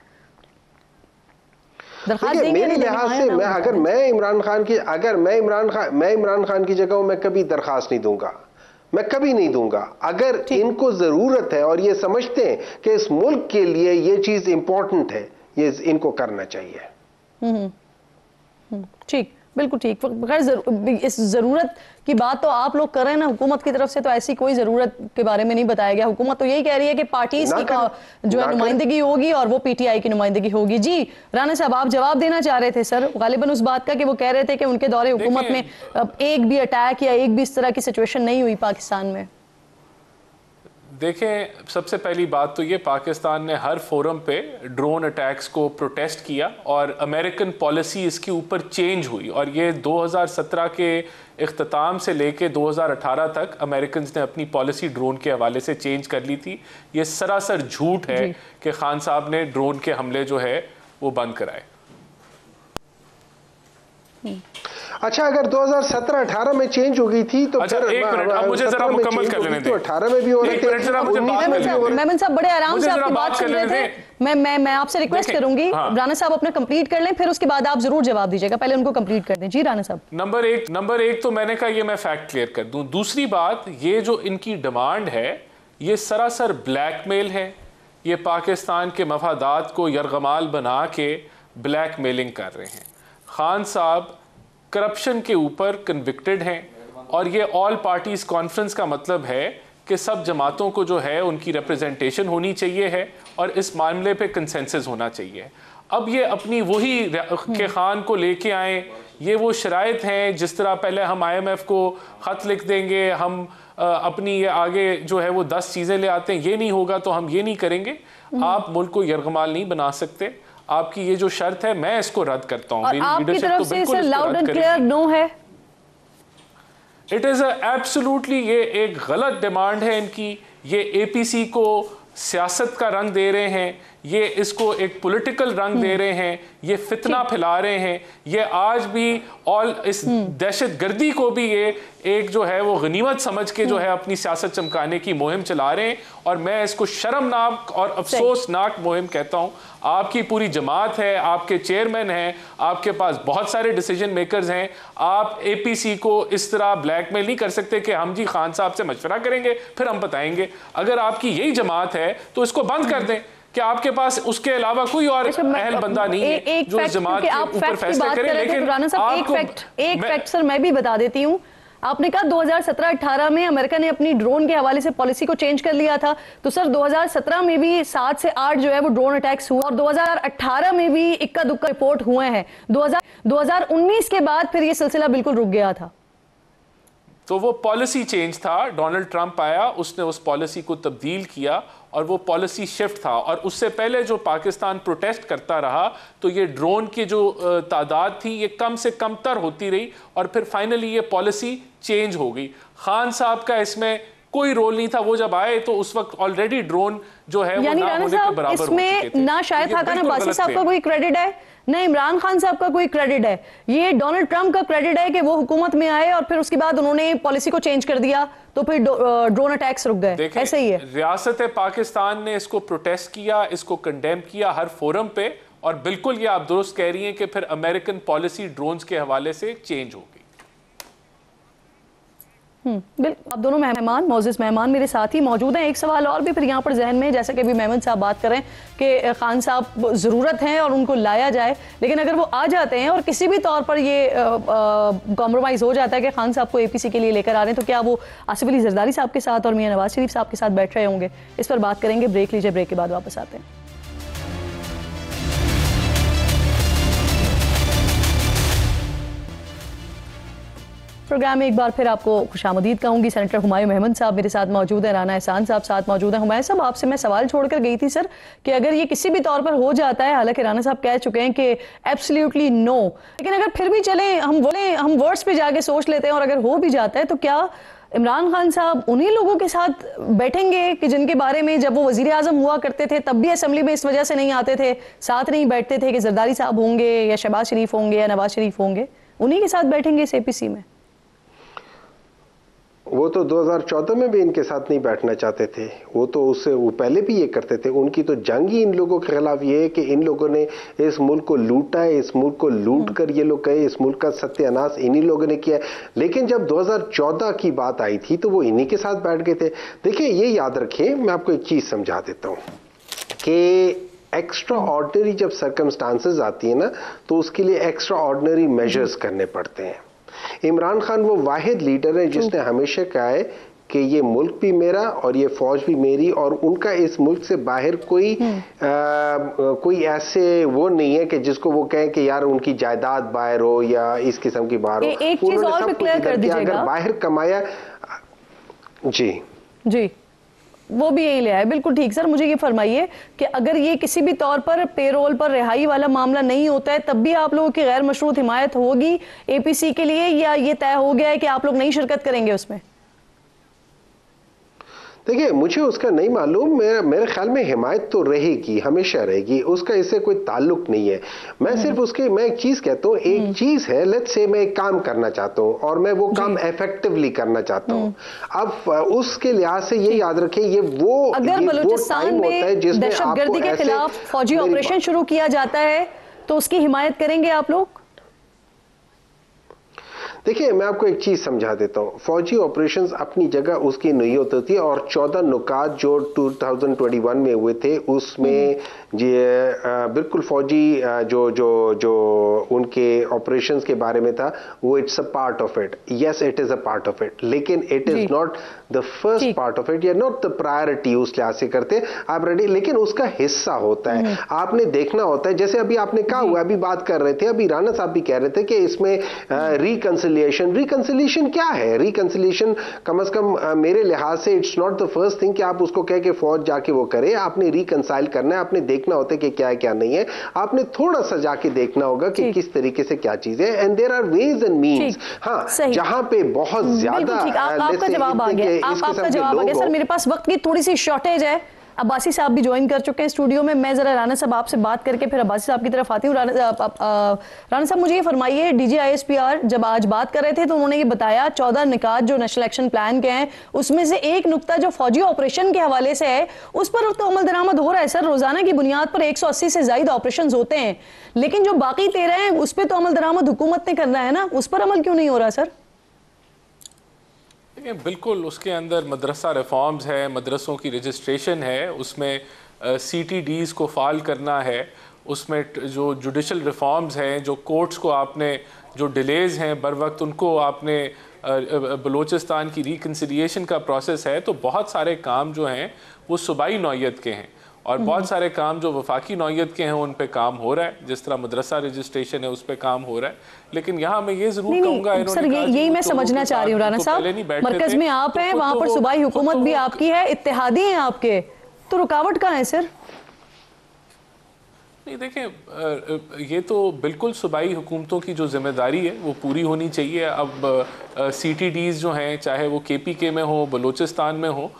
मेरे लिहाज से मैं इमरान खान की जगह मैं कभी दरखास्त नहीं दूंगा, मैं कभी नहीं दूंगा। अगर इनको जरूरत है और ये समझते हैं कि इस मुल्क के लिए ये चीज इंपॉर्टेंट है, ये इनको करना चाहिए। ठीक, बिल्कुल ठीक। खैर इस जरूरत की बात तो आप लोग कर रहे हैं ना, हुकूमत की तरफ से तो ऐसी कोई जरूरत के बारे में नहीं बताया गया। हुकूमत तो यही कह रही है कि पार्टीज की जो है नुमाइंदगी होगी और वो PTI की नुमाइंदगी होगी। जी राना साहब, आप जवाब देना चाह रहे थे सर गालिबन उस बात का कि वो कह रहे थे कि उनके दौरे हुकूमत में एक भी अटैक या एक भी इस तरह की सिचुएशन नहीं हुई पाकिस्तान में। देखें, सबसे पहली बात तो ये, पाकिस्तान ने हर फोरम पे ड्रोन अटैक्स को प्रोटेस्ट किया और अमेरिकन पॉलिसी इसके ऊपर चेंज हुई, और ये 2017 के इख्तिताम से लेके 2018 तक अमेरिकन ने अपनी पॉलिसी ड्रोन के हवाले से चेंज कर ली थी। ये सरासर झूठ है कि खान साहब ने ड्रोन के हमले जो है वो बंद कराए। अच्छा, अगर 2017-18 में चेंज हो गई थी तो अच्छा, एक मिनट, अब मुझे जरा मुकम्मल कर लेने दें। 18 में भी हो रहे थे, मेमन साहब बड़े आराम से आपकी बात सुन रहे थे। मैं आपसे रिक्वेस्ट करूंगी राना साहब अपना कंप्लीट कर लें, फिर उसके बाद आप जरूर जवाब दीजिएगा, पहले उनको कंप्लीट कर दें। जी राना साहब। नंबर एक तो मैंने कहा ये मैं फैक्ट क्लियर कर दूं। दूसरी बात, ये जो इनकी डिमांड है ये सरासर ब्लैकमेल है। ये पाकिस्तान के मफादात को यरगमाल बना के ब्लैकमेलिंग कर रहे हैं। खान साहब करप्शन के ऊपर कन्विक्टेड हैं, और ये ऑल पार्टीज कॉन्फ्रेंस का मतलब है कि सब जमातों को जो है उनकी रिप्रेजेंटेशन होनी चाहिए है और इस मामले पे कंसेंसस होना चाहिए। अब ये अपनी वही के खान को लेके आए, ये वो शराइत हैं जिस तरह पहले हम IMF को ख़त लिख देंगे, हम अपनी ये आगे जो है वो 10 चीज़ें ले आते हैं, ये नहीं होगा तो हम ये नहीं करेंगे। आप मुल्क को यरगमाल नहीं बना सकते। आपकी ये जो शर्त है मैं इसको रद्द करता हूं। मेरी लीडरशिप तो बिल्कुल लाउड एंड क्लियर नो है। इट इज एब्सोल्युटली, ये एक गलत डिमांड है इनकी। ये APC को सियासत का रंग दे रहे हैं, ये इसको एक पॉलिटिकल रंग दे रहे हैं, ये फितना फैला रहे हैं। ये आज भी और इस दहशतगर्दी को भी ये एक जो है वो गनीमत समझ के जो है अपनी सियासत चमकाने की मुहिम चला रहे हैं, और मैं इसको शर्मनाक और अफसोसनाक मुहिम कहता हूं। आपकी पूरी जमात है, आपके चेयरमैन हैं, आपके पास बहुत सारे डिसीजन मेकर्स हैं। आप APC को इस तरह ब्लैकमेल नहीं कर सकते कि हम जी खान साहब से मशवरा करेंगे फिर हम बताएंगे। अगर आपकी यही जमात है तो इसको बंद कर दें कि आपके पास उसके अलावा कोई और अहल बंदा नहीं है जो इस जमात के ऊपर फैसले करे। लेकिन एक फैक्ट सर मैं भी बता देती हूँ। आपने कहा 2017-18 में अमेरिका ने अपनी ड्रोन के हवाले से पॉलिसी को चेंज कर लिया था, तो सर 2017 में भी 7 से 8 जो है वो ड्रोन अटैक्स हुआ, और 2018 में भी इक्का दुक्का रिपोर्ट हुए हैं। 2019 के बाद फिर ये सिलसिला बिल्कुल रुक गया था। तो वो पॉलिसी चेंज था, डोनाल्ड ट्रंप आया, उसने उस पॉलिसी को तब्दील किया और वो पॉलिसी शिफ्ट था। और उससे पहले जो पाकिस्तान प्रोटेस्ट करता रहा तो ये ड्रोन की जो तादाद थी ये कम से कम तर होती रही और फिर फाइनली ये पॉलिसी चेंज हो गई। खान साहब का इसमें कोई रोल नहीं था। वो जब आए तो उस वक्त ऑलरेडी ड्रोन जो है वो ना होने के बराबर हो चुके थे। ना शायद खान अब्बासी साहब का कोई क्रेडिट है, ना इमरान खान साहब का कोई क्रेडिट है, ये डोनाल्ड ट्रंप का क्रेडिट है कि वो हुकूमत में आए और फिर उसके बाद उन्होंने पॉलिसी को चेंज कर दिया तो फिर ड्रोन अटैक्स रुक गए। ऐसे ही है। रियासत पाकिस्तान ने इसको प्रोटेस्ट किया, इसको कंडेम किया हर फोरम पे, और बिल्कुल ये आप दुरुस्त कह रही हैं कि फिर अमेरिकन पॉलिसी ड्रोन्स के हवाले से चेंज होगी। बिल्कुल। आप दोनों मेहमान, मोअज़्ज़िज़ मेहमान मेरे साथ ही मौजूद हैं। एक सवाल और भी फिर यहाँ पर जहन में, जैसे कि अभी मेमन साहब बात करें कि खान साहब ज़रूरत है और उनको लाया जाए, लेकिन अगर वो आ जाते हैं और किसी भी तौर पर ये कॉम्प्रोमाइज़ हो जाता है कि खान साहब को APC के लिए लेकर आ रहे हैं, तो क्या वो आसिफ अली जरदारी साहब के साथ और मियां नवाज शरीफ साहब के साथ बैठ रहे होंगे? इस पर बात करेंगे। ब्रेक लीजिए, ब्रेक के बाद वापस आते हैं। प्रोग्राम में एक बार फिर आपको खुशामदीद कहूंगी। सेनेटर हुमायूं महमूद साहब मेरे साथ मौजूद है, राना एहसान साहब साथ मौजूद हैं। हुमायूं साहब, आपसे मैं सवाल छोड़कर गई थी सर कि अगर ये किसी भी तौर पर हो जाता है, हालांकि राना साहब कह चुके हैं कि एब्सोल्युटली नो, लेकिन अगर फिर भी चले हम वर्ड्स पे जाके सोच लेते हैं और अगर हो भी जाता है, तो क्या इमरान खान साहब उन्हीं लोगों के साथ बैठेंगे कि जिनके बारे में जब वो वजीर आजम हुआ करते थे तब भी असेंबली में इस वजह से नहीं आते थे, साथ नहीं बैठते थे कि जरदारी साहब होंगे या शहबाज शरीफ होंगे या नवाज शरीफ होंगे, उन्हीं के साथ बैठेंगे इस APC में? वो तो 2014 में भी इनके साथ नहीं बैठना चाहते थे। वो तो उससे वो पहले भी ये करते थे। उनकी तो जंग ही इन लोगों के खिलाफ ये है कि इन लोगों ने इस मुल्क को लूटा है, इस मुल्क को लूट कर ये लोग गए, इस मुल्क का सत्यानाश इन्हीं लोगों ने किया। लेकिन जब 2014 की बात आई थी तो वो इन्हीं के साथ बैठ गए थे। देखिए, ये याद रखिए, मैं आपको एक चीज समझा देता हूं कि एक्स्ट्रा ऑर्डिनरी जब सर्कमस्टांसेस आती है ना, तो उसके लिए एक्स्ट्रा ऑर्डिनरी मेजर्स करने पड़ते हैं। इमरान खान वो वाहिद लीडर है जिसने हमेशा कहा है कि ये मुल्क भी मेरा और ये फौज भी मेरी, और उनका इस मुल्क से बाहर कोई ऐसे वो नहीं है कि जिसको वो कहें कि यार उनकी जायदाद बाहर हो या इस किस्म की बाहर हो। एक चीज और भी क्लियर कर दीजिएगा, अगर बाहर कमाया जी वो भी यही ले आए। बिल्कुल ठीक सर, मुझे ये फरमाइए कि अगर ये किसी भी तौर पर पेरोल पर रिहाई वाला मामला नहीं होता है, तब भी आप लोगों की गैर मशरूत हिमायत होगी APC के लिए, या ये तय हो गया है कि आप लोग नहीं शिरकत करेंगे उसमें? देखिए, मुझे उसका नहीं मालूम, मेरे ख्याल में हिमायत तो रहेगी, हमेशा रहेगी, उसका इससे कोई ताल्लुक नहीं है। मैं सिर्फ मैं एक चीज कहता हूँ, एक चीज है, लेट्स से मैं एक काम करना चाहता हूँ और मैं वो काम इफेक्टिवली करना चाहता हूँ। अब उसके लिहाज से ये याद रखें, अगर बलूचिस्तान में दहशतगर्दी के खिलाफ फौजी ऑपरेशन शुरू किया जाता है तो उसकी हिमायत करेंगे आप लोग? देखिए, मैं आपको एक चीज समझा देता हूं। फौजी ऑपरेशंस अपनी जगह उसकी नौयत होती है, और 14 नुकात जो 2021 में हुए थे उसमें बिल्कुल फौजी जो उनके ऑपरेशंस के बारे में था, वो it's a part of it. Yes, it is a part of it, लेकिन it is not the first part of it, या नॉट द प्रायोरिटी। उस लिहाज से करते आप रेडी, लेकिन उसका हिस्सा होता है। आपने देखना होता है, जैसे अभी आपने कहा हुआ, अभी बात कर रहे थे, अभी राना साहब भी कह रहे थे कि इसमें रिकंसिलिएशन क्या है? रिकंसिलिएशन कम से कम मेरे लिहाज से it's not the first thing कि आप उसको कह के फौज जाके वो करे। आपने रिकंसाइल करना है, आपने देखना होता है कि क्या है क्या नहीं है, आपने थोड़ा सा जाके देखना होगा कि किस तरीके से क्या चीज है, and there are ways and means. हाँ, जहां पे बहुत ज्यादा आपका जवाब आ गया, आपका जवाब आ गया सर। मेरे पास वक्त की थोड़ी सी शॉर्टेज है। अब्बासी साहब भी ज्वाइन कर चुके हैं स्टूडियो में। मैं जरा राना साहब आपसे बात करके फिर अब्बासी साहब की तरफ आती हूँ। राना साहब, मुझे ये फरमाइए, DGISPR जब आज बात कर रहे थे तो उन्होंने ये बताया 14 निकात जो नेशनल एक्शन प्लान के हैं उसमें से एक नुक्ता जो फौजी ऑपरेशन के हवाले से है उस पर तो अमल दरामद हो रहा है सर। रोजाना की बुनियाद पर 180 से ज्यादा ऑपरेशन होते हैं, लेकिन जो बाकी 13 हैं उस पर तो अमल दरामद हुकूमत ने करना है ना, उस पर अमल क्यों नहीं हो रहा सर? बिल्कुल, उसके अंदर मदरसा रिफॉर्म्स है, मदरसों की रजिस्ट्रेशन है, उसमें CTDs को फाल करना है, उसमें जो जुडिशल रिफॉर्म्स हैं, जो कोर्ट्स को आपने जो डिलेज़ हैं बर वक्त उनको आपने बलूचिस्तान की रिकन्सिलिएशन का प्रोसेस है। तो बहुत सारे काम जो हैं वो सूबाई नौयत के हैं और बहुत सारे काम जो वफाकी नौयत के हैं उन पे काम हो रहा है, जिस तरह मदरसा रजिस्ट्रेशन है उस पे काम हो रहा है। लेकिन यहाँ मैं ये जरूर कहूँगा, सर यही मैं समझना चाह रही हूँ राना साहब, मरकज में आप हैं, वहाँ पर सूबाई हुकूमत भी आपकी है, इत्तेहादी हैं आपके, तो रुकावट कहाँ है सर? नहीं देखें, ये तो बिल्कुल सूबाई हुकूमतों की जो जिम्मेदारी है वो पूरी होनी चाहिए। अब CTDs जो हैं, चाहे वो KPK में हो, बलूचिस्तान में हो,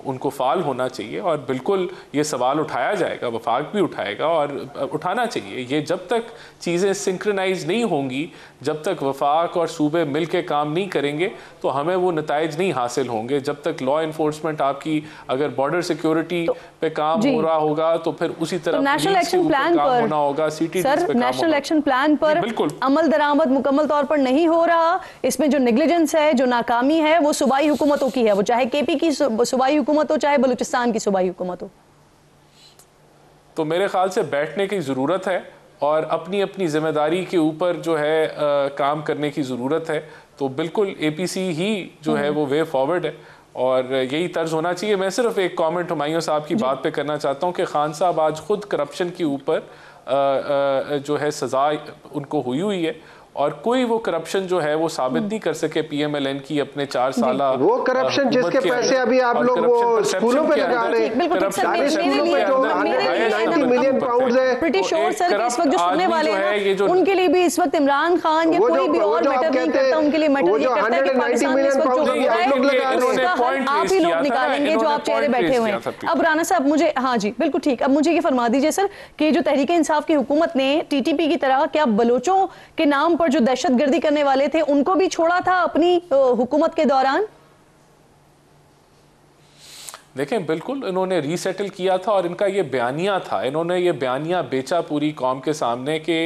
उनको फ़ाल होना चाहिए और बिल्कुल ये सवाल उठाया जाएगा, वफाक भी उठाएगा और उठाना चाहिए। ये जब तक चीज़ें सिंक्रोनाइज नहीं होंगी, जब तक वफाक और सूबे मिल के काम नहीं करेंगे तो हमें वो नताइज नहीं हासिल होंगे। जब तक लॉ इन्फोर्समेंट आपकी अगर बॉर्डर सिक्योरिटी पे काम हो रहा होगा तो फिर उसी तरह नेशनल एक्शन प्लान पर होना होगा, सर नेशनल एक्शन प्लान पर अमल दरामद मुकम्मल तौर पर नहीं हो रहा। इसमें जो नेग्लिजेंस है, जो नाकामी है, वो सूबाई हुकूमतों की है, वो चाहे KP की सूबाई हुकूमत हो, चाहे बलूचिस्तान की सूबाई हुकूमत हो। तो मेरे ख्याल से बैठने की ज़रूरत है और अपनी अपनी जिम्मेदारी के ऊपर जो है काम करने की ज़रूरत है। तो बिल्कुल APC ही जो है वो वे फॉरवर्ड है और यही तर्ज होना चाहिए। मैं सिर्फ एक कमेंट हुमायूं साहब की बात पे करना चाहता हूँ कि खान साहब आज खुद करप्शन के ऊपर जो है सज़ा उनको हुई है और कोई वो करप्शन जो है वो साबित नहीं कर सके PMLN की अपने 4 साल वो करप्शन जिसके पैसे अभी आप लोग वो स्कूलों पे लगा रहे हैं, सारे स्कूलों पे जो 190 मिलियन पाउंड है, प्रीटी श्योर सर इस वक्त जो सुनने वाले हैं उनके लिए भी इस वक्त इमरान खान या कोई भी और मैटर नहीं करता, उनके लिए मैटर ये करता है कि पाकिस्तान में इस वक्त जो हो रहा है आप ही लोग निकालेंगे जो आप चेहरे बैठे हुए हैं। अब राना साहब मुझे, हाँ जी बिल्कुल ठीक, अब मुझे ये फरमा दीजिए सर कि जो तहरीक इंसाफ की हुकूमत ने TTP की तरह क्या बलोचों के नाम पर जो दहशतगर्दी करने वाले थे उनको भी छोड़ा था अपनी हुकूमत के दौरान? देखें बिल्कुल इन्होंने रीसेटल किया था और इनका ये बयानिया था, इन्होंने ये बयानिया बेचा पूरी कौम के सामने कि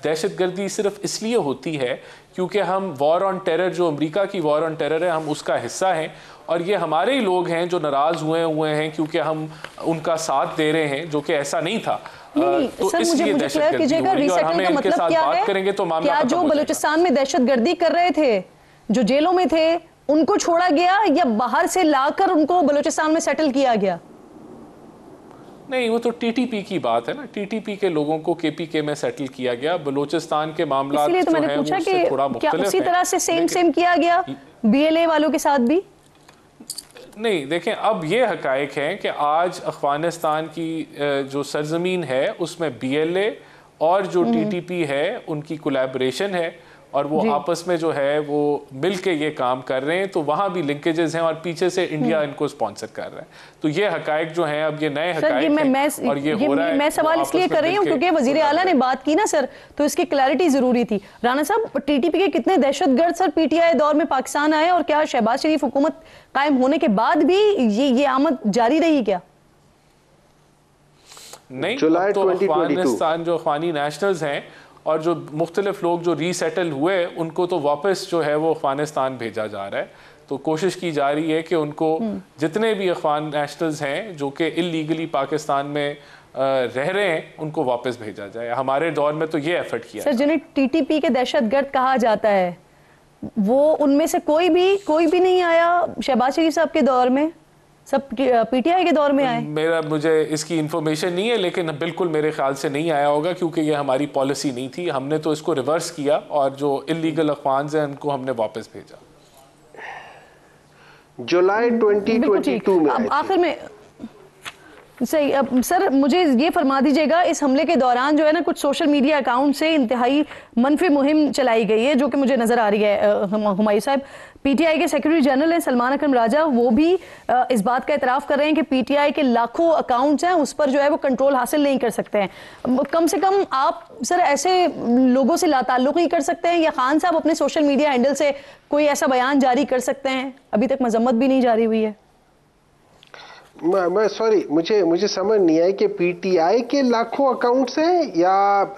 दहशतगर्दी सिर्फ इसलिए होती है क्योंकि हम वॉर ऑन टेरर, जो अमेरिका की वॉर ऑन टेरर है, हम उसका हिस्सा हैं और ये हमारे ही लोग हैं जो नाराज़ हुए हैं क्योंकि हम उनका साथ दे रहे हैं, जो कि ऐसा नहीं था। तो सर मुझे क्लियर कीजिएगा, रीसेटल का मतलब क्या है? करेंगे तो क्या जो बलूचिस्तान में दहशतगर्दी कर रहे थे, जो जेलों में थे, उनको छोड़ा गया या बाहर से लाकर उनको बलूचिस्तान में सेटल किया गया? नहीं, वो तो TTP की बात है ना, TTP के लोगों को KPK में सेटल किया गया। बलूचिस्तान के मामला इसलिए तो मैंने पूछा कि क्या उसी तरह से सेम किया गया BLA वालों के साथ भी? नहीं देखें, अब ये हकायक है कि आज अफगानिस्तान की जो सरजमीन है उसमें BLA और जो TTP है उनकी कोलैबोरेशन है और वो आपस में जो है वो मिल के ये काम कर रहे हैं। तो वहाँ भी लिंकेजेस हैं और पीछे से इंडिया इनको स्पॉन्सर कर रहा है। तो ये हकायक जो हैं, अब ये नए हकायक हैं और ये हो रहा है। मैं सवाल इसलिए कर रही हूँ क्योंकि वजीर आला ने बात की ना सर, तो इसकी क्लैरिटी जरूरी थी। राना साहब, TTP के कितने दहशतगर्द सर PTI दौर में पाकिस्तान आए और क्या शहबाज शरीफ हुकूमत कायम होने के बाद भी ये आमद जारी रही क्या? नहीं, तो अफगानिस्तान जो अफगानी नेशनल्स हैं और जो मुख्तलिफ लोग जो रीसेटल हुए उनको तो वापस जो है वो अफगानिस्तान भेजा जा रहा है। तो कोशिश की जा रही है कि उनको जितने भी अफगान नेशनल्स हैं जो कि इलीगली पाकिस्तान में रह रहे हैं उनको वापस भेजा जाए। हमारे दौर में तो ये एफर्ट किया। सर जिन्हें TTP के दहशतगर्द कहा जाता है वो उनमें से कोई भी नहीं आया शहबाज शरीफ साहब के दौर में, सब PTI के दौर में आए? मुझे इसकी इंफॉर्मेशन नहीं है, लेकिन बिल्कुल मेरे ख्याल से नहीं आया होगा क्योंकि ये हमारी पॉलिसी नहीं थी। हमने तो इसको रिवर्स किया और जो इलीगल अफगान्स हैं उनको हमने वापस भेजा। जुलाई 2022 में। अब आखिर में सही, अब सर मुझे ये फरमा दीजिएगा, इस हमले के दौरान जो है ना कुछ सोशल मीडिया अकाउंट से इंतहाई मनफी मुहिम चलाई गई है जो कि मुझे नजर आ रही है। हुमायूं साहब PTI के सेक्रेटरी जनरल हैं सलमान अकरम राजा, वो भी इस बात का एतराफ़ कर रहे हैं कि PTI के लाखों अकाउंट्स हैं उस पर जो है वो कंट्रोल हासिल नहीं कर सकते हैं। कम से कम आप सर ऐसे लोगों से लाताल्लुक़ नहीं कर सकते हैं या खान साहब अपने सोशल मीडिया हैंडल से कोई ऐसा बयान जारी कर सकते हैं? अभी तक मजम्मत भी नहीं जारी हुई है। मैं सॉरी, मुझे समझ नहीं आई कि PTI के लाखों अकाउंट्स हैं या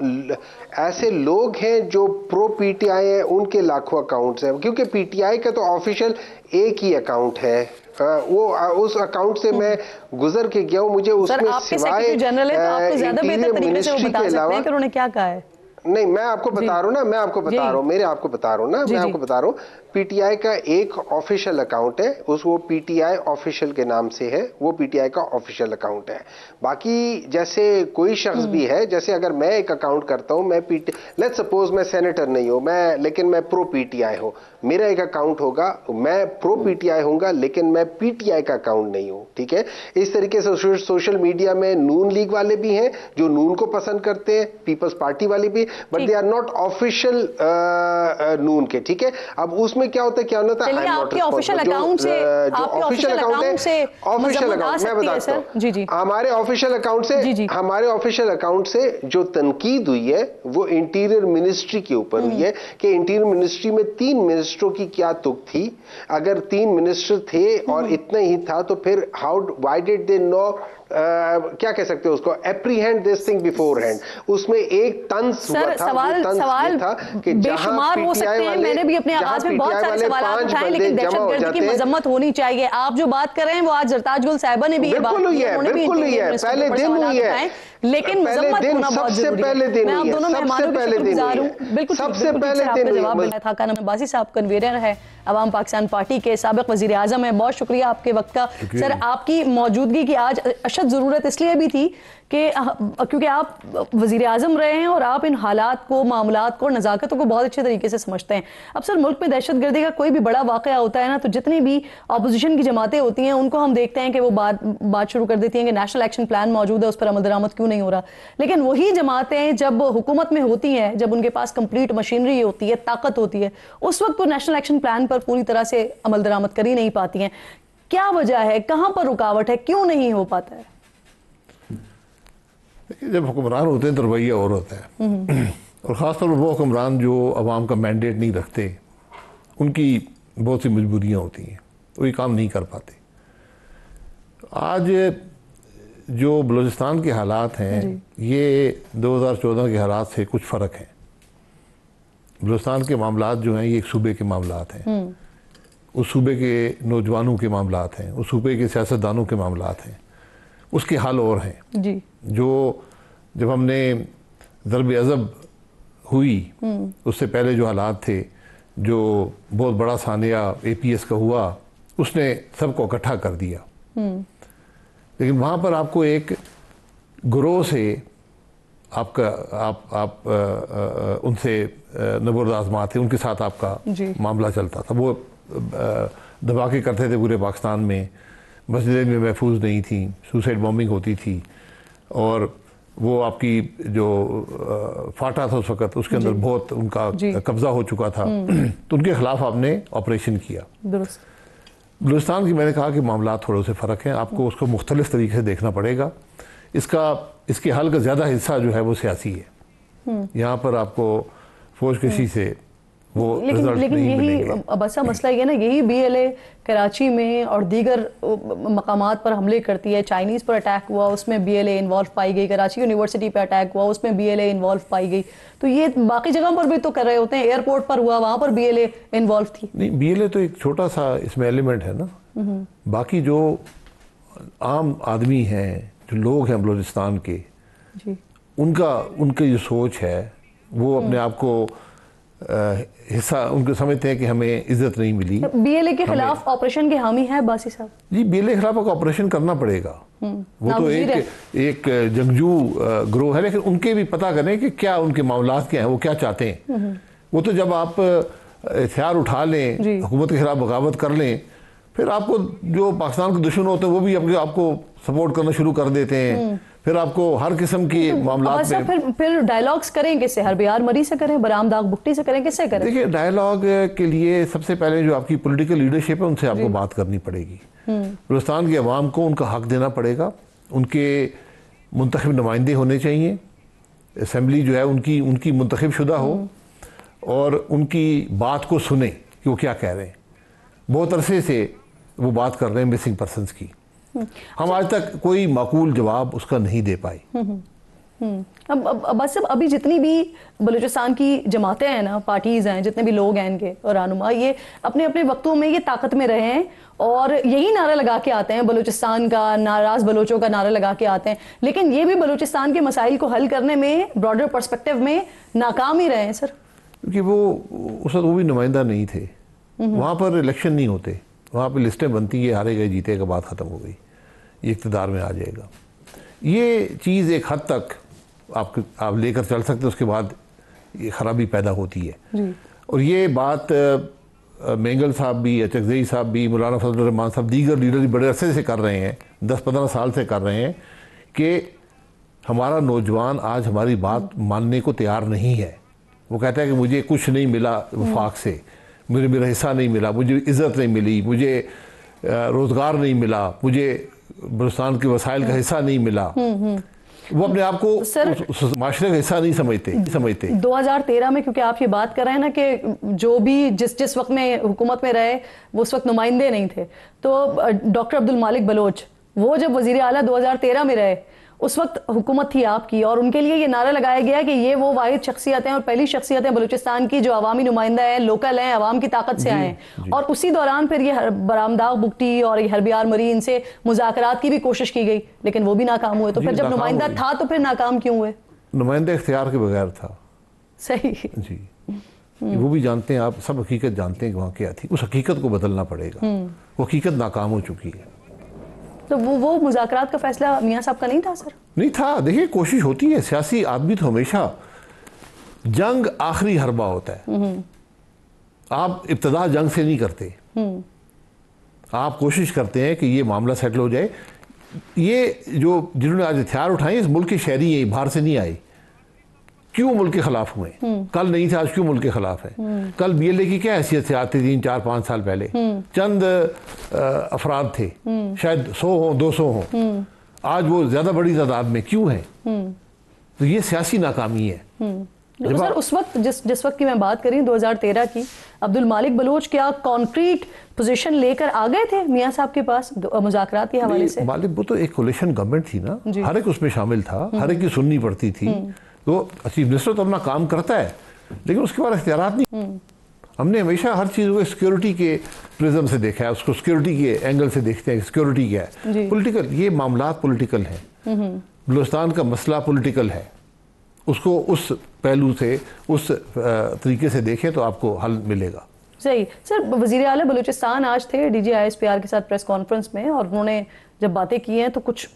ऐसे लोग हैं जो प्रो PTI हैं उनके लाखों अकाउंट्स हैं, क्योंकि PTI का तो ऑफिशियल एक ही अकाउंट है। वो उस अकाउंट से मैं गुजर के गया हूँ, मुझे उसमें सिवाय जनरल है तो आपको ज्यादा बेहतर तरीके से वो बता सकते हैं कि उन्होंने क्या कहा है। नहीं, मैं आपको बता रहा हूँ ना, मैं आपको बता रहा हूँ, मैं आपको बता रहा हूँ पीटीआई का एक ऑफिशियल अकाउंट है, वो पीटीआई ऑफिशियल के नाम से है, वो पीटीआई का ऑफिशियल अकाउंट है। बाकी जैसे कोई शख्स भी है, जैसे अगर मैं एक अकाउंट करता हूं, मैं लेट्स सपोज मैं सेनेटर नहीं हूं, लेकिन मैं प्रो पीटीआई हूं, मेरा एक अकाउंट होगा, मैं प्रो पीटीआई होऊंगा, लेकिन मैं पीटीआई का अकाउंट नहीं हूं, ठीक है। इस तरीके से सोशल मीडिया में नून लीग वाले भी हैं जो नून को पसंद करते हैं, पीपल्स पार्टी वाले भी, but they are not official नून के, ठीक है। अब उसमें क्या होता है, आपके ऑफिशियल अकाउंट से, ऑफिशियल अकाउंट है, ऑफिशियल अकाउंट मैं बताता हूं जी, हमारे ऑफिशियल अकाउंट से जो तनकीद हुई है वो इंटीरियर मिनिस्ट्री के ऊपर हुई है कि इंटीरियर मिनिस्ट्री में 3 मिनिस्टरों की क्या तुक थी। अगर 3 मिनिस्टर थे और इतना ही था तो फिर व्हाई डिड दे नो, क्या कह सकते हो उसको, apprehend this thing before hand. उसमें एक तंज हुआ था, वो था कि बेशुमार हो सकते हैं, मैंने भी अपने आवाज में बहुत सारे सवाल उठाए, लेकिन दहशतगर्दी की मजम्मत होनी चाहिए। आप जो बात कर रहे हैं वो आज जरताज गुल साहिबा ने भी ये बात की है, बिल्कुल हुई है, पहले दिन हुई है, लेकिन मजम्मत होना बहुत जरूरी है। मैं आप दोनों मेहमानों के शुक्रगुजार हूं। बिल्कुल सबसे पहले दिन जवाब देना था। कानम अब्बासी साहब कन्वीनर है अवाम पाकिस्तान पार्टी के, साबिक वजीर आजम है, बहुत शुक्रिया आपके वक्त का। सर, आपकी मौजूदगी की आज अशद ज़रूरत इसलिए भी थी कि क्योंकि आप वजीर आजम रहे हैं और आप इन हालात को, मामलात को, नज़ाकतों को बहुत अच्छे तरीके से समझते हैं। अब सर, मुल्क में दहशतगर्दी का कोई भी बड़ा वाक़या होता है ना, तो जितनी भी अपोजिशन की जमातें होती हैं उनको हम देखते हैं कि वो बात शुरू कर देती हैं कि नेशनल एक्शन प्लान मौजूद है, उस पर अमल दरामद क्यों नहीं हो रहा। लेकिन वही जमातें जब हुकूमत में होती हैं, जब उनके पास कंप्लीट मशीनरी होती है, ताकत होती है, उस वक्त वो नेशनल एक्शन प्लान पर पूरी तरह से अमल दरामद कर ही नहीं पाती हैं। क्या वजह है, कहाँ पर रुकावट है, क्यों नहीं हो पाता है? जब हुक्मरान होते हैं तो रवैया और होता है, और ख़ासतौर पर वो हुक्मरान जो अवाम का मैंडेट नहीं रखते, उनकी बहुत सी मजबूरियाँ होती हैं, वो ये काम नहीं कर पाते। आज जो बलूचिस्तान के हालात हैं, ये 2014 के हालात से कुछ फ़र्क है। बलूचिस्तान के मामलात जो हैं ये एक सूबे के मामलात हैं, उस सूबे के नौजवानों के मामलात हैं, उस सूबे के सियासतदानों के मामलात हैं, उसके हाल और हैं जी। जो जब हमने ज़रब अज़ब हुई उससे पहले जो हालात थे, जो बहुत बड़ा सानिया APS का हुआ, उसने सबको इकट्ठा कर दिया। लेकिन वहाँ पर आपको एक ग्रोह से आप उनसे नबुर्द आज़मा थे, उनके साथ आपका मामला चलता था। वो दबा के करते थे पूरे पाकिस्तान में, मस्जिदें में महफूज नहीं थी, सुसाइड बॉम्बिंग होती थी, और वो आपकी जो फाटा था उस वक़्त, उसके अंदर बहुत उनका कब्ज़ा हो चुका था। तो उनके ख़िलाफ़ आपने ऑपरेशन किया। बलूचिस्तान की मैंने कहा कि मामला थोड़े से फ़र्क हैं, आपको उसको मुख्तलिफ़ तरीके से देखना पड़ेगा। इसके हल का ज़्यादा हिस्सा जो है वो सियासी है। यहाँ पर आपको फौजकशी से वो लेकिन यही बसा मसला ये ना, यही BLA कराची में और दीगर मकामात पर हमले करती है। चाइनीज़ पर अटैक हुआ, उसमें BLA इन्वॉल्व पाई गई। कराची यूनिवर्सिटी पर अटैक हुआ, उसमें BLA इन्वॉल्व पाई गई। तो ये बाकी जगह पर भी तो कर रहे होते हैं। एयरपोर्ट पर हुआ, वहाँ पर BLA इन्वॉल्व थी। नहीं, BLA तो एक छोटा सा इसमें एलिमेंट है ना। बाकी जो आम आदमी हैं, जो लोग हैं बलूचिस्तान के, उनकी जो सोच है वो अपने आप को हिस्सा, उनको समझते हैं कि हमें इज्जत नहीं मिली। BLA के खिलाफ ऑपरेशन के हामी है बासी साहब जी। BLA के खिलाफ ऑपरेशन करना पड़ेगा। वो तो एक जंगजू ग्रोह है, लेकिन उनके भी पता करें कि क्या उनके मामलात क्या हैं, वो क्या चाहते हैं। वो तो जब आप हथियार उठा लें, हुकूमत के खिलाफ बगावत कर लें, फिर आपको जो पाकिस्तान के दुश्मन होते हैं वो भी आपको सपोर्ट करना शुरू कर देते हैं। फिर आपको हर किस्म की मामलात में फिर डायलॉग्स करें किससे? हरबियार मरी से करें, बराम दाग बुट्टी से करें, किससे करें? देखिए, डायलॉग के लिए सबसे पहले जो आपकी पॉलिटिकल लीडरशिप है उनसे आपको बात करनी पड़ेगी। बलूचिस्तान के अवाम को उनका हक देना पड़ेगा। उनके मुंतखब नुमाइंदे होने चाहिए, असम्बली जो है उनकी मुंतखब शुदा हो, और उनकी बात को सुने कि वो क्या कह रहे हैं। बहुत अरसे से वो बात कर रहे हैं मिसिंग पर्सनस की, हम आज तक कोई माकूल जवाब उसका नहीं दे पाए। अब बस अभी जितनी भी बलूचिस्तान की जमातें हैं ना, पार्टीज हैं, जितने भी लोग हैं इनके और रहनुमा, ये अपने अपने वक्तों में ये ताकत में रहे हैं और यही नारा लगा के आते हैं, बलूचिस्तान का, नाराज बलोचों का नारा लगा के आते हैं, लेकिन ये भी बलूचिस्तान के मसाइल को हल करने में ब्रॉडर पर्सपेक्टिव में नाकाम ही रहे हैं सर। क्योंकि वो उस वक्त वो भी नुमाइंदा नहीं थे, वहाँ पर इलेक्शन नहीं होते, वहाँ पर लिस्टें बनती है, हारे गए जीते का बात ख़त्म हो गई, ये इक़्तिदार में आ जाएगा। ये चीज़ एक हद तक आप लेकर चल सकते हैं, उसके बाद ये ख़राबी पैदा होती है। और ये बात मेंगल साहब भी, चकजई साहब भी, मौलाना फजल रहमान साहब, दीगर लीडर भी बड़े अरसे से कर रहे हैं, 10-15 साल से कर रहे हैं कि हमारा नौजवान आज हमारी बात मानने को तैयार नहीं है। वो कहता है कि मुझे कुछ नहीं मिला वफाक से, मुझे मेरा हिस्सा नहीं मिला, मुझे इज़्ज़त नहीं मिली, मुझे रोज़गार नहीं मिला, मुझे बलूचिस्तान के वसाइल का हिस्सा नहीं मिला। वो अपने आप को माशरे का हिस्सा नहीं समझते। 2013 में, क्योंकि आप ये बात कर रहे हैं ना कि जो भी जिस वक्त में हुकूमत में रहे वो उस वक्त नुमाइंदे नहीं थे, तो डॉक्टर अब्दुल मालिक बलोच वो जब वजीर आला 2013 में रहे, उस वक्त हुकूमत थी आपकी, और उनके लिए ये नारा लगाया गया कि ये वो वाहिद शख्सियत हैं और पहली शख्सियत हैं बलूचिस्तान की जो अवामी नुमाइंदा है, लोकल हैं, अवाम की ताकत से आए हैं। और उसी दौरान फिर ये बरामदा बुगटी और ये हरबियार मरीन से मुज़ाकरात की भी कोशिश की गई, लेकिन वो भी नाकाम हुए। तो फिर जब नुमाइंदा था तो फिर नाकाम क्यों हुए? नुमाइंदा इख्तियार के बगैर था। सही जी, वो भी जानते हैं, आप सब हकीकत जानते हैं कि वहाँ क्या थी, उस हकीकत को बदलना पड़ेगा। वो हकीकत नाकाम हो चुकी है। तो वो मुज़ाकरात का फैसला मियाँ साहब का नहीं था सर? नहीं था। देखिए, कोशिश होती है, सियासी आदमी तो हमेशा जंग आखिरी हरबा होता है। आप इब्तदा जंग से नहीं करते, आप कोशिश करते हैं कि ये मामला सेटल हो जाए। ये जो जिन्होंने आज हथियार उठाए इस मुल्क के शहरी हैं, बाहर से नहीं आए। क्यों मुल्क के खिलाफ हुए? कल नहीं थे, आज क्यों मुल्क के खिलाफ है? कल BLA की क्या हैसियत से आती थी 4-5 साल पहले? चंद अफराद थे, शायद 100 हो, 200 हो, आज वो ज्यादा बड़ी तादाद में क्यों है? तो ये सियासी नाकामी है। सर उस वक्त जिस वक्त की मैं बात करी 2013 की, अब्दुल मालिक बलोच क्या कॉन्क्रीट पोजीशन लेकर आ गए थे मियाँ साहब के पास मुज़ाकरात के हवाले से? मालिक, वो तो एक कोलिशन गवर्नमेंट थी ना, हर एक उसमें शामिल था, हर एक की सुननी पड़ती थी। तो चीफ मिनिस्टर तो अपना काम करता है, लेकिन उसके बाद इख्तियारात नहीं। हमने हमेशा हर चीज़ को सिक्योरिटी के प्रिज्म से देखा है, उसको सिक्योरिटी के एंगल से देखते हैं। सिक्योरिटी क्या है? पॉलिटिकल, ये मामला पॉलिटिकल है, बलूचिस्तान का मसला पॉलिटिकल है, उसको उस पहलू से, उस तरीके से देखें तो आपको हल मिलेगा। सही। सर, वज़ीर आला बलूचिस्तान आज थे DG-ISPR के साथ प्रेस कॉन्फ्रेंस में, और उन्होंने जब बातें की हैं तो कुछ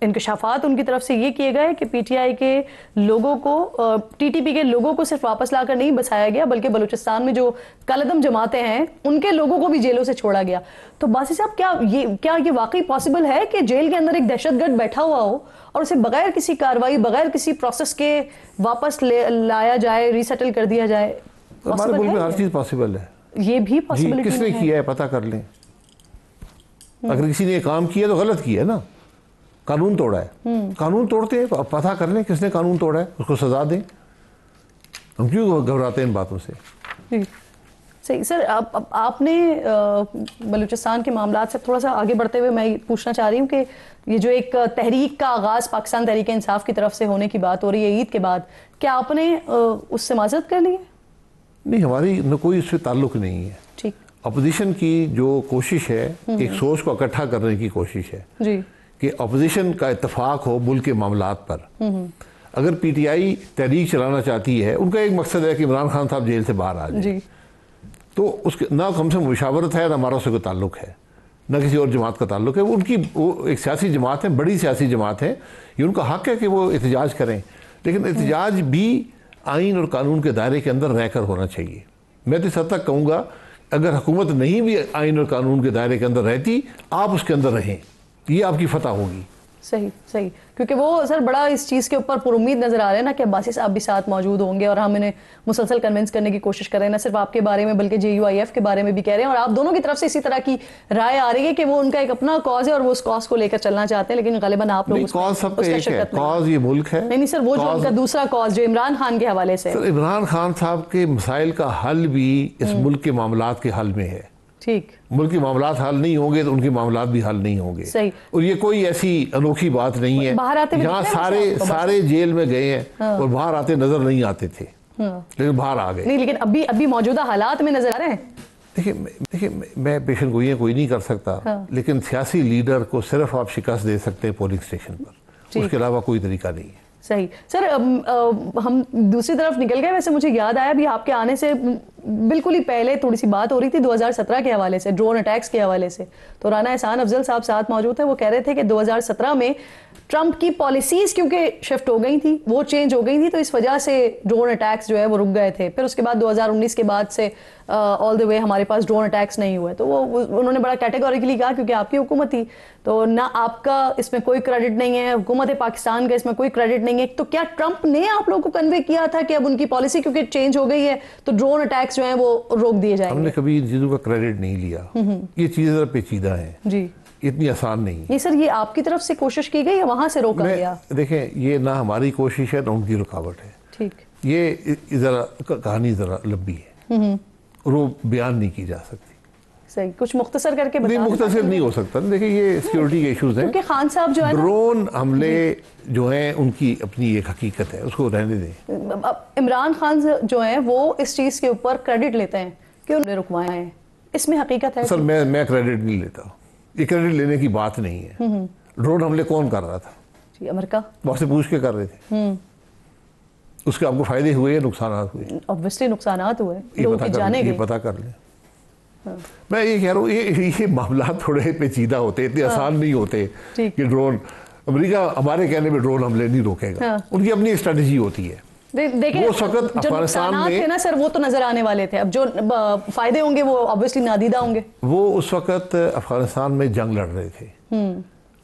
इंकशाफात उनकी तरफ से ये किए गए कि PTI के लोगों को, TTP के लोगों को सिर्फ वापस लाकर नहीं बसाया गया, बल्कि बलूचिस्तान में जो कालेदम जमातें हैं उनके लोगों को भी जेलों से छोड़ा गया। तो बासी साहब, क्या ये वाकई पॉसिबल है कि जेल के अंदर एक दहशतगर्द बैठा हुआ हो और उसे बगैर किसी कार्रवाई, बगैर किसी प्रोसेस के वापस लाया जाए, रीसेटल कर दिया जाए? हमारे मुल्क में हर चीज़ पॉसिबल है। ये भी पॉसिबिलिटी किसने किया है पता कर लें। अगर किसी ने काम किया तो गलत किया है ना, कानून तोड़ा है, कानून तोड़ते हैं तो अब पता कर लें किसने कानून तोड़ा है, उसको सजा दें। हम क्यों घबराते हैं इन बातों से? सही। सर, आपने बलूचिस्तान के मामला से थोड़ा सा आगे बढ़ते हुए मैं पूछना चाह रही हूँ कि ये जो एक तहरीक का आगाज़ पाकिस्तान तहरीक इंसाफ की तरफ से होने की बात हो रही है ईद के बाद, क्या आपने उससे माजरत कर ली है? नहीं, हमारी न कोई उससे ताल्लुक नहीं है। ठीक। अपोजिशन की जो कोशिश है, एक सोच को इकट्ठा करने की कोशिश है जी, कि अपोजिशन का इत्तेफाक हो मुल्क के मामलात पर। अगर PTI तहरीक चलाना चाहती है, उनका एक मकसद है कि इमरान खान साहब जेल से बाहर आ जाए, तो उसके ना हमसे मुशावरत है, ना हमारा उससे कोई ताल्लुक है, ना किसी और जमात का ताल्लुक है। वो एक सियासी जमात है, बड़ी सियासी जमात है, ये उनका हक है कि वो एहतजाज करें, लेकिन एहतजाज भी आइन और कानून के दायरे के अंदर रहकर होना चाहिए। मैं तो इस हद तक कहूँगा, अगर हुकूमत नहीं भी आइन और कानून के दायरे के अंदर रहती, आप उसके अंदर रहें, ये आपकी फतह होगी। सही सही, क्योंकि वो सर बड़ा इस चीज़ के ऊपर पुरुम्मीद नज़र आ रहे हैं ना कि अब्बासी साहब भी साथ मौजूद होंगे, और हम इन्हें मुसलसल कन्विंस करने की कोशिश कर रहे हैं, ना सिर्फ आपके बारे में बल्कि JUIF के बारे में भी कह रहे हैं, और आप दोनों की तरफ से इसी तरह की राय आ रही है कि वो उनका एक अपना कॉज है और वो उस कॉज को लेकर चलना चाहते हैं, लेकिन गालिबन आप लोग कॉज ये मुल्क है। नहीं सर, वो जो उनका दूसरा कॉज जो इमरान खान के हवाले से, इमरान खान साहब के मसाइल का हल भी इस मुल्क के मामलात के हल में है। ठीक, मुल्क के मामलात हल नहीं होंगे तो उनके मामलात भी हल नहीं होंगे। सही। और ये कोई ऐसी अनोखी बात नहीं है। बाहर आते यहाँ सारे जेल में गए हैं और बाहर आते नजर नहीं आते थे, लेकिन बाहर आ गए। नहीं, लेकिन अभी मौजूदा हालात में नजर आ रहे हैं। देखिए मैं पेशेंट गोइयां कोई नहीं कर सकता, लेकिन सियासी लीडर को सिर्फ आप शिकस्त दे सकते हैं पोलिंग स्टेशन पर, उसके अलावा कोई तरीका नहीं है। सही सर, हम दूसरी तरफ निकल गए। वैसे मुझे याद आया अभी आपके आने से बिल्कुल ही पहले थोड़ी सी बात हो रही थी 2017 के हवाले से, ड्रोन अटैक्स के हवाले से। तो राना एहसान अफजल साहब साथ मौजूद थे, वो कह रहे थे कि 2017 में ट्रंप की पॉलिसीज क्योंकि शिफ्ट हो गई थी, वो चेंज हो गई थी, तो इस वजह से ड्रोन अटैक्स जो है वो रुक गए थे। फिर उसके बाद 2019 के बाद से ऑल द वे हमारे पास ड्रोन अटैक्स नहीं हुए। तो वो उन्होंने बड़ा कैटेगोरिकली कहा क्योंकि आपकी हुकूमत थी, तो ना आपका इसमें कोई क्रेडिट नहीं है, हुकूमत पाकिस्तान का इसमें कोई क्रेडिट नहीं है। तो क्या ट्रंप ने आप लोगों को कन्वे किया था कि अब उनकी पॉलिसी क्योंकि चेंज हो गई है तो ड्रोन अटैक्स जो है वो रोक दिए जाएंगे? हमने कभी इन चीज़ों का क्रेडिट नहीं लिया। ये चीज़ें जरा पेचीदा है जी, इतनी आसान नहीं। नहीं सर, ये आपकी तरफ से कोशिश की गई या वहां से रोका गया? देखें, ये ना हमारी कोशिश है ना उनकी रुकावट है। ठीक, ये जरा कहानी जरा लंबी है और वो बयान नहीं की जा सकती। सही, कुछ मुख्तसर करके बता। नहीं, मुख्तसर नहीं हो सकता। देखिए, ये सिक्योरिटी के इश्यूज हैं, क्योंकि खान साहब जो है ड्रोन हमले जो हैं उनकी अपनी एक हकीकत है, उसको रहने दें। इमरान खान जो है वो इस चीज के ऊपर क्रेडिट लेते हैं कि उन्होंने रुकवाया है, इसमें हकीकत है? सर मैं क्रेडिट नहीं लेता, ये क्रेडिट लेने की बात नहीं है। ड्रोन हमले कौन कर रहा था? जी, अमेरिका। वहां से पूछ के कर रहे थे। उसके आपको फायदे हुए या नुकसान हुए? ऑब्वियसली नुकसान हुए, लोगों की जाने गई। ये पता कर लें। मैं ये कह रहा हूँ, ये मामला थोड़े पेचीदा होते, इतने आसान नहीं होते कि ड्रोन, अमेरिका हमारे कहने में ड्रोन हमले नहीं रोकेगा। उनकी अपनी स्ट्रेटजी होती है। देखिए, वो वक्त अफगानिस्तान में थे ना सर, वो तो नजर आने वाले थे। अब जो फायदे होंगे वो ऑब्वियसली नादीदा होंगे। वो उस वक्त अफगानिस्तान में जंग लड़ रहे थे।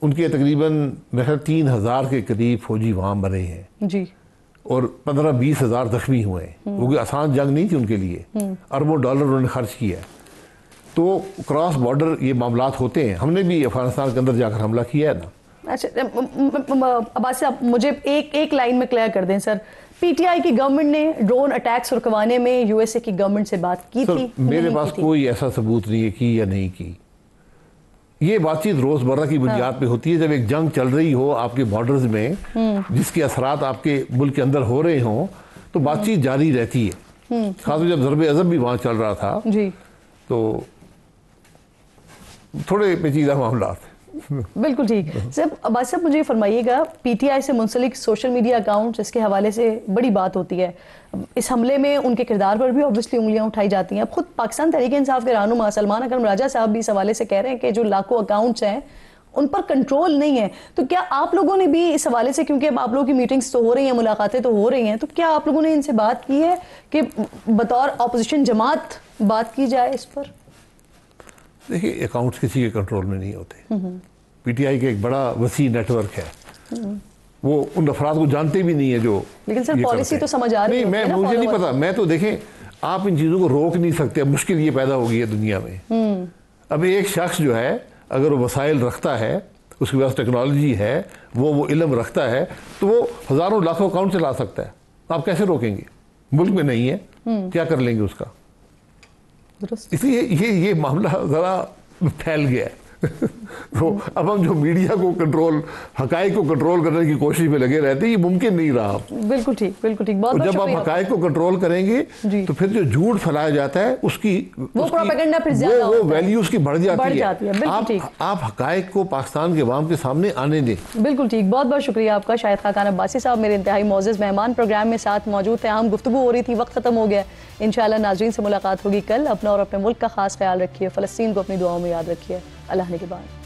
उनके तकरीबन मेरे 3000 के करीब फौजी वहां मरे हैं जी, और 15-20 हजार जख्मी हुए हैं। वो आसान जंग नहीं थी उनके लिए, अरबों डॉलर उन्होंने खर्च किया। तो क्रॉस बॉर्डर ये मामलात होते हैं। हमने भी अफगानिस्तान के अंदर जाकर हमला किया है ना। अच्छा, अब्बास साहब मुझे एक लाइन में क्लियर कर दें सर, पीटीआई की गवर्नमेंट ने ड्रोन अटैक्स रुकवाने में यूएसए की गवर्नमेंट से बात की थी? मेरे पास कोई ऐसा सबूत नहीं है की या नहीं की। ये बातचीत रोजमर्रा की बुनियाद पे होती है। जब एक जंग चल रही हो आपके बॉर्डर्स में, जिसके असरात आपके मुल्क के अंदर हो रहे हों, तो बातचीत जारी रहती है। खासकर जब ज़रबे अज़ब भी वहां चल रहा था जी, तो थोड़े पेचीदा मामला। बिल्कुल ठीक। सर अब्बास साहब मुझे फरमाइएगा, पीटीआई से मुंसलिक सोशल मीडिया अकाउंट्स, इसके हवाले से बड़ी बात होती है। इस हमले में उनके किरदार पर भी ऑब्वियसली उंगलियां उठाई जाती हैं। अब खुद पाकिस्तान तहरीक इंसाफ के रहनुमा सलमान अकरम राजा साहब भी इस हवाले से कह रहे हैं कि जो लाखों अकाउंट्स हैं उन पर कंट्रोल नहीं है। तो क्या आप लोगों ने भी इस हवाले से, क्योंकि अब आप लोगों की मीटिंग्स तो हो रही हैं, मुलाकातें तो हो रही हैं, तो क्या आप लोगों ने इनसे बात की है कि बतौर अपोजिशन जमात बात की जाए इस पर? देखिए, अकाउंट्स किसी के कंट्रोल में नहीं होते। पीटीआई का एक बड़ा वसी नेटवर्क है, वो उन अफराद को जानते भी नहीं है जो। लेकिन सर पॉलिसी तो समझ आ रही है। नहीं, मुझे नहीं पता। मैं तो देखें, आप इन चीज़ों को रोक नहीं सकते। मुश्किल ये पैदा हो गई है दुनिया में। अब एक शख्स जो है, अगर वो वसाइल रखता है, उसके पास टेक्नोलॉजी है, वो इल्म रखता है, तो वो हज़ारों लाखों अकाउंट चला सकता है। आप कैसे रोकेंगे? मुल्क में नहीं है, क्या कर लेंगे उसका? इसलिए ये मामला ज़रा फैल गया है। तो अब हम जो मीडिया को कंट्रोल, हकायक को कंट्रोल करने की कोशिश में लगे रहते हैं, ये मुमकिन नहीं रहा। बिल्कुल ठीक, बिल्कुल ठीक। बहुत जब आप हकायक को कंट्रोल करेंगे तो फिर जो झूठ फैलाया जाता है उसकी प्रोपेगेंडा फिर ज्यादा वो वैल्यू उसकी बढ़ जाती है। आप हकायक को पाकिस्तान के अवाम के सामने आने दें। बिल्कुल ठीक, बहुत बहुत शुक्रिया आपका। शाहिद खान अब्बासी साहब मेरे इंतहाई मोअज़्ज़ज़ मेहमान प्रोग्राम में साथ मौजूद थे। हम गुफ्तगू हो रही थी, वक्त खत्म हो गया। इंशाअल्लाह नाज़रीन से मुलाकात होगी कल। अपना और अपने मुल्क का खास ख्याल रखिए। फ़लस्तीन को अपनी दुआओं में याद रखिए। अल्लाह ने के बाद।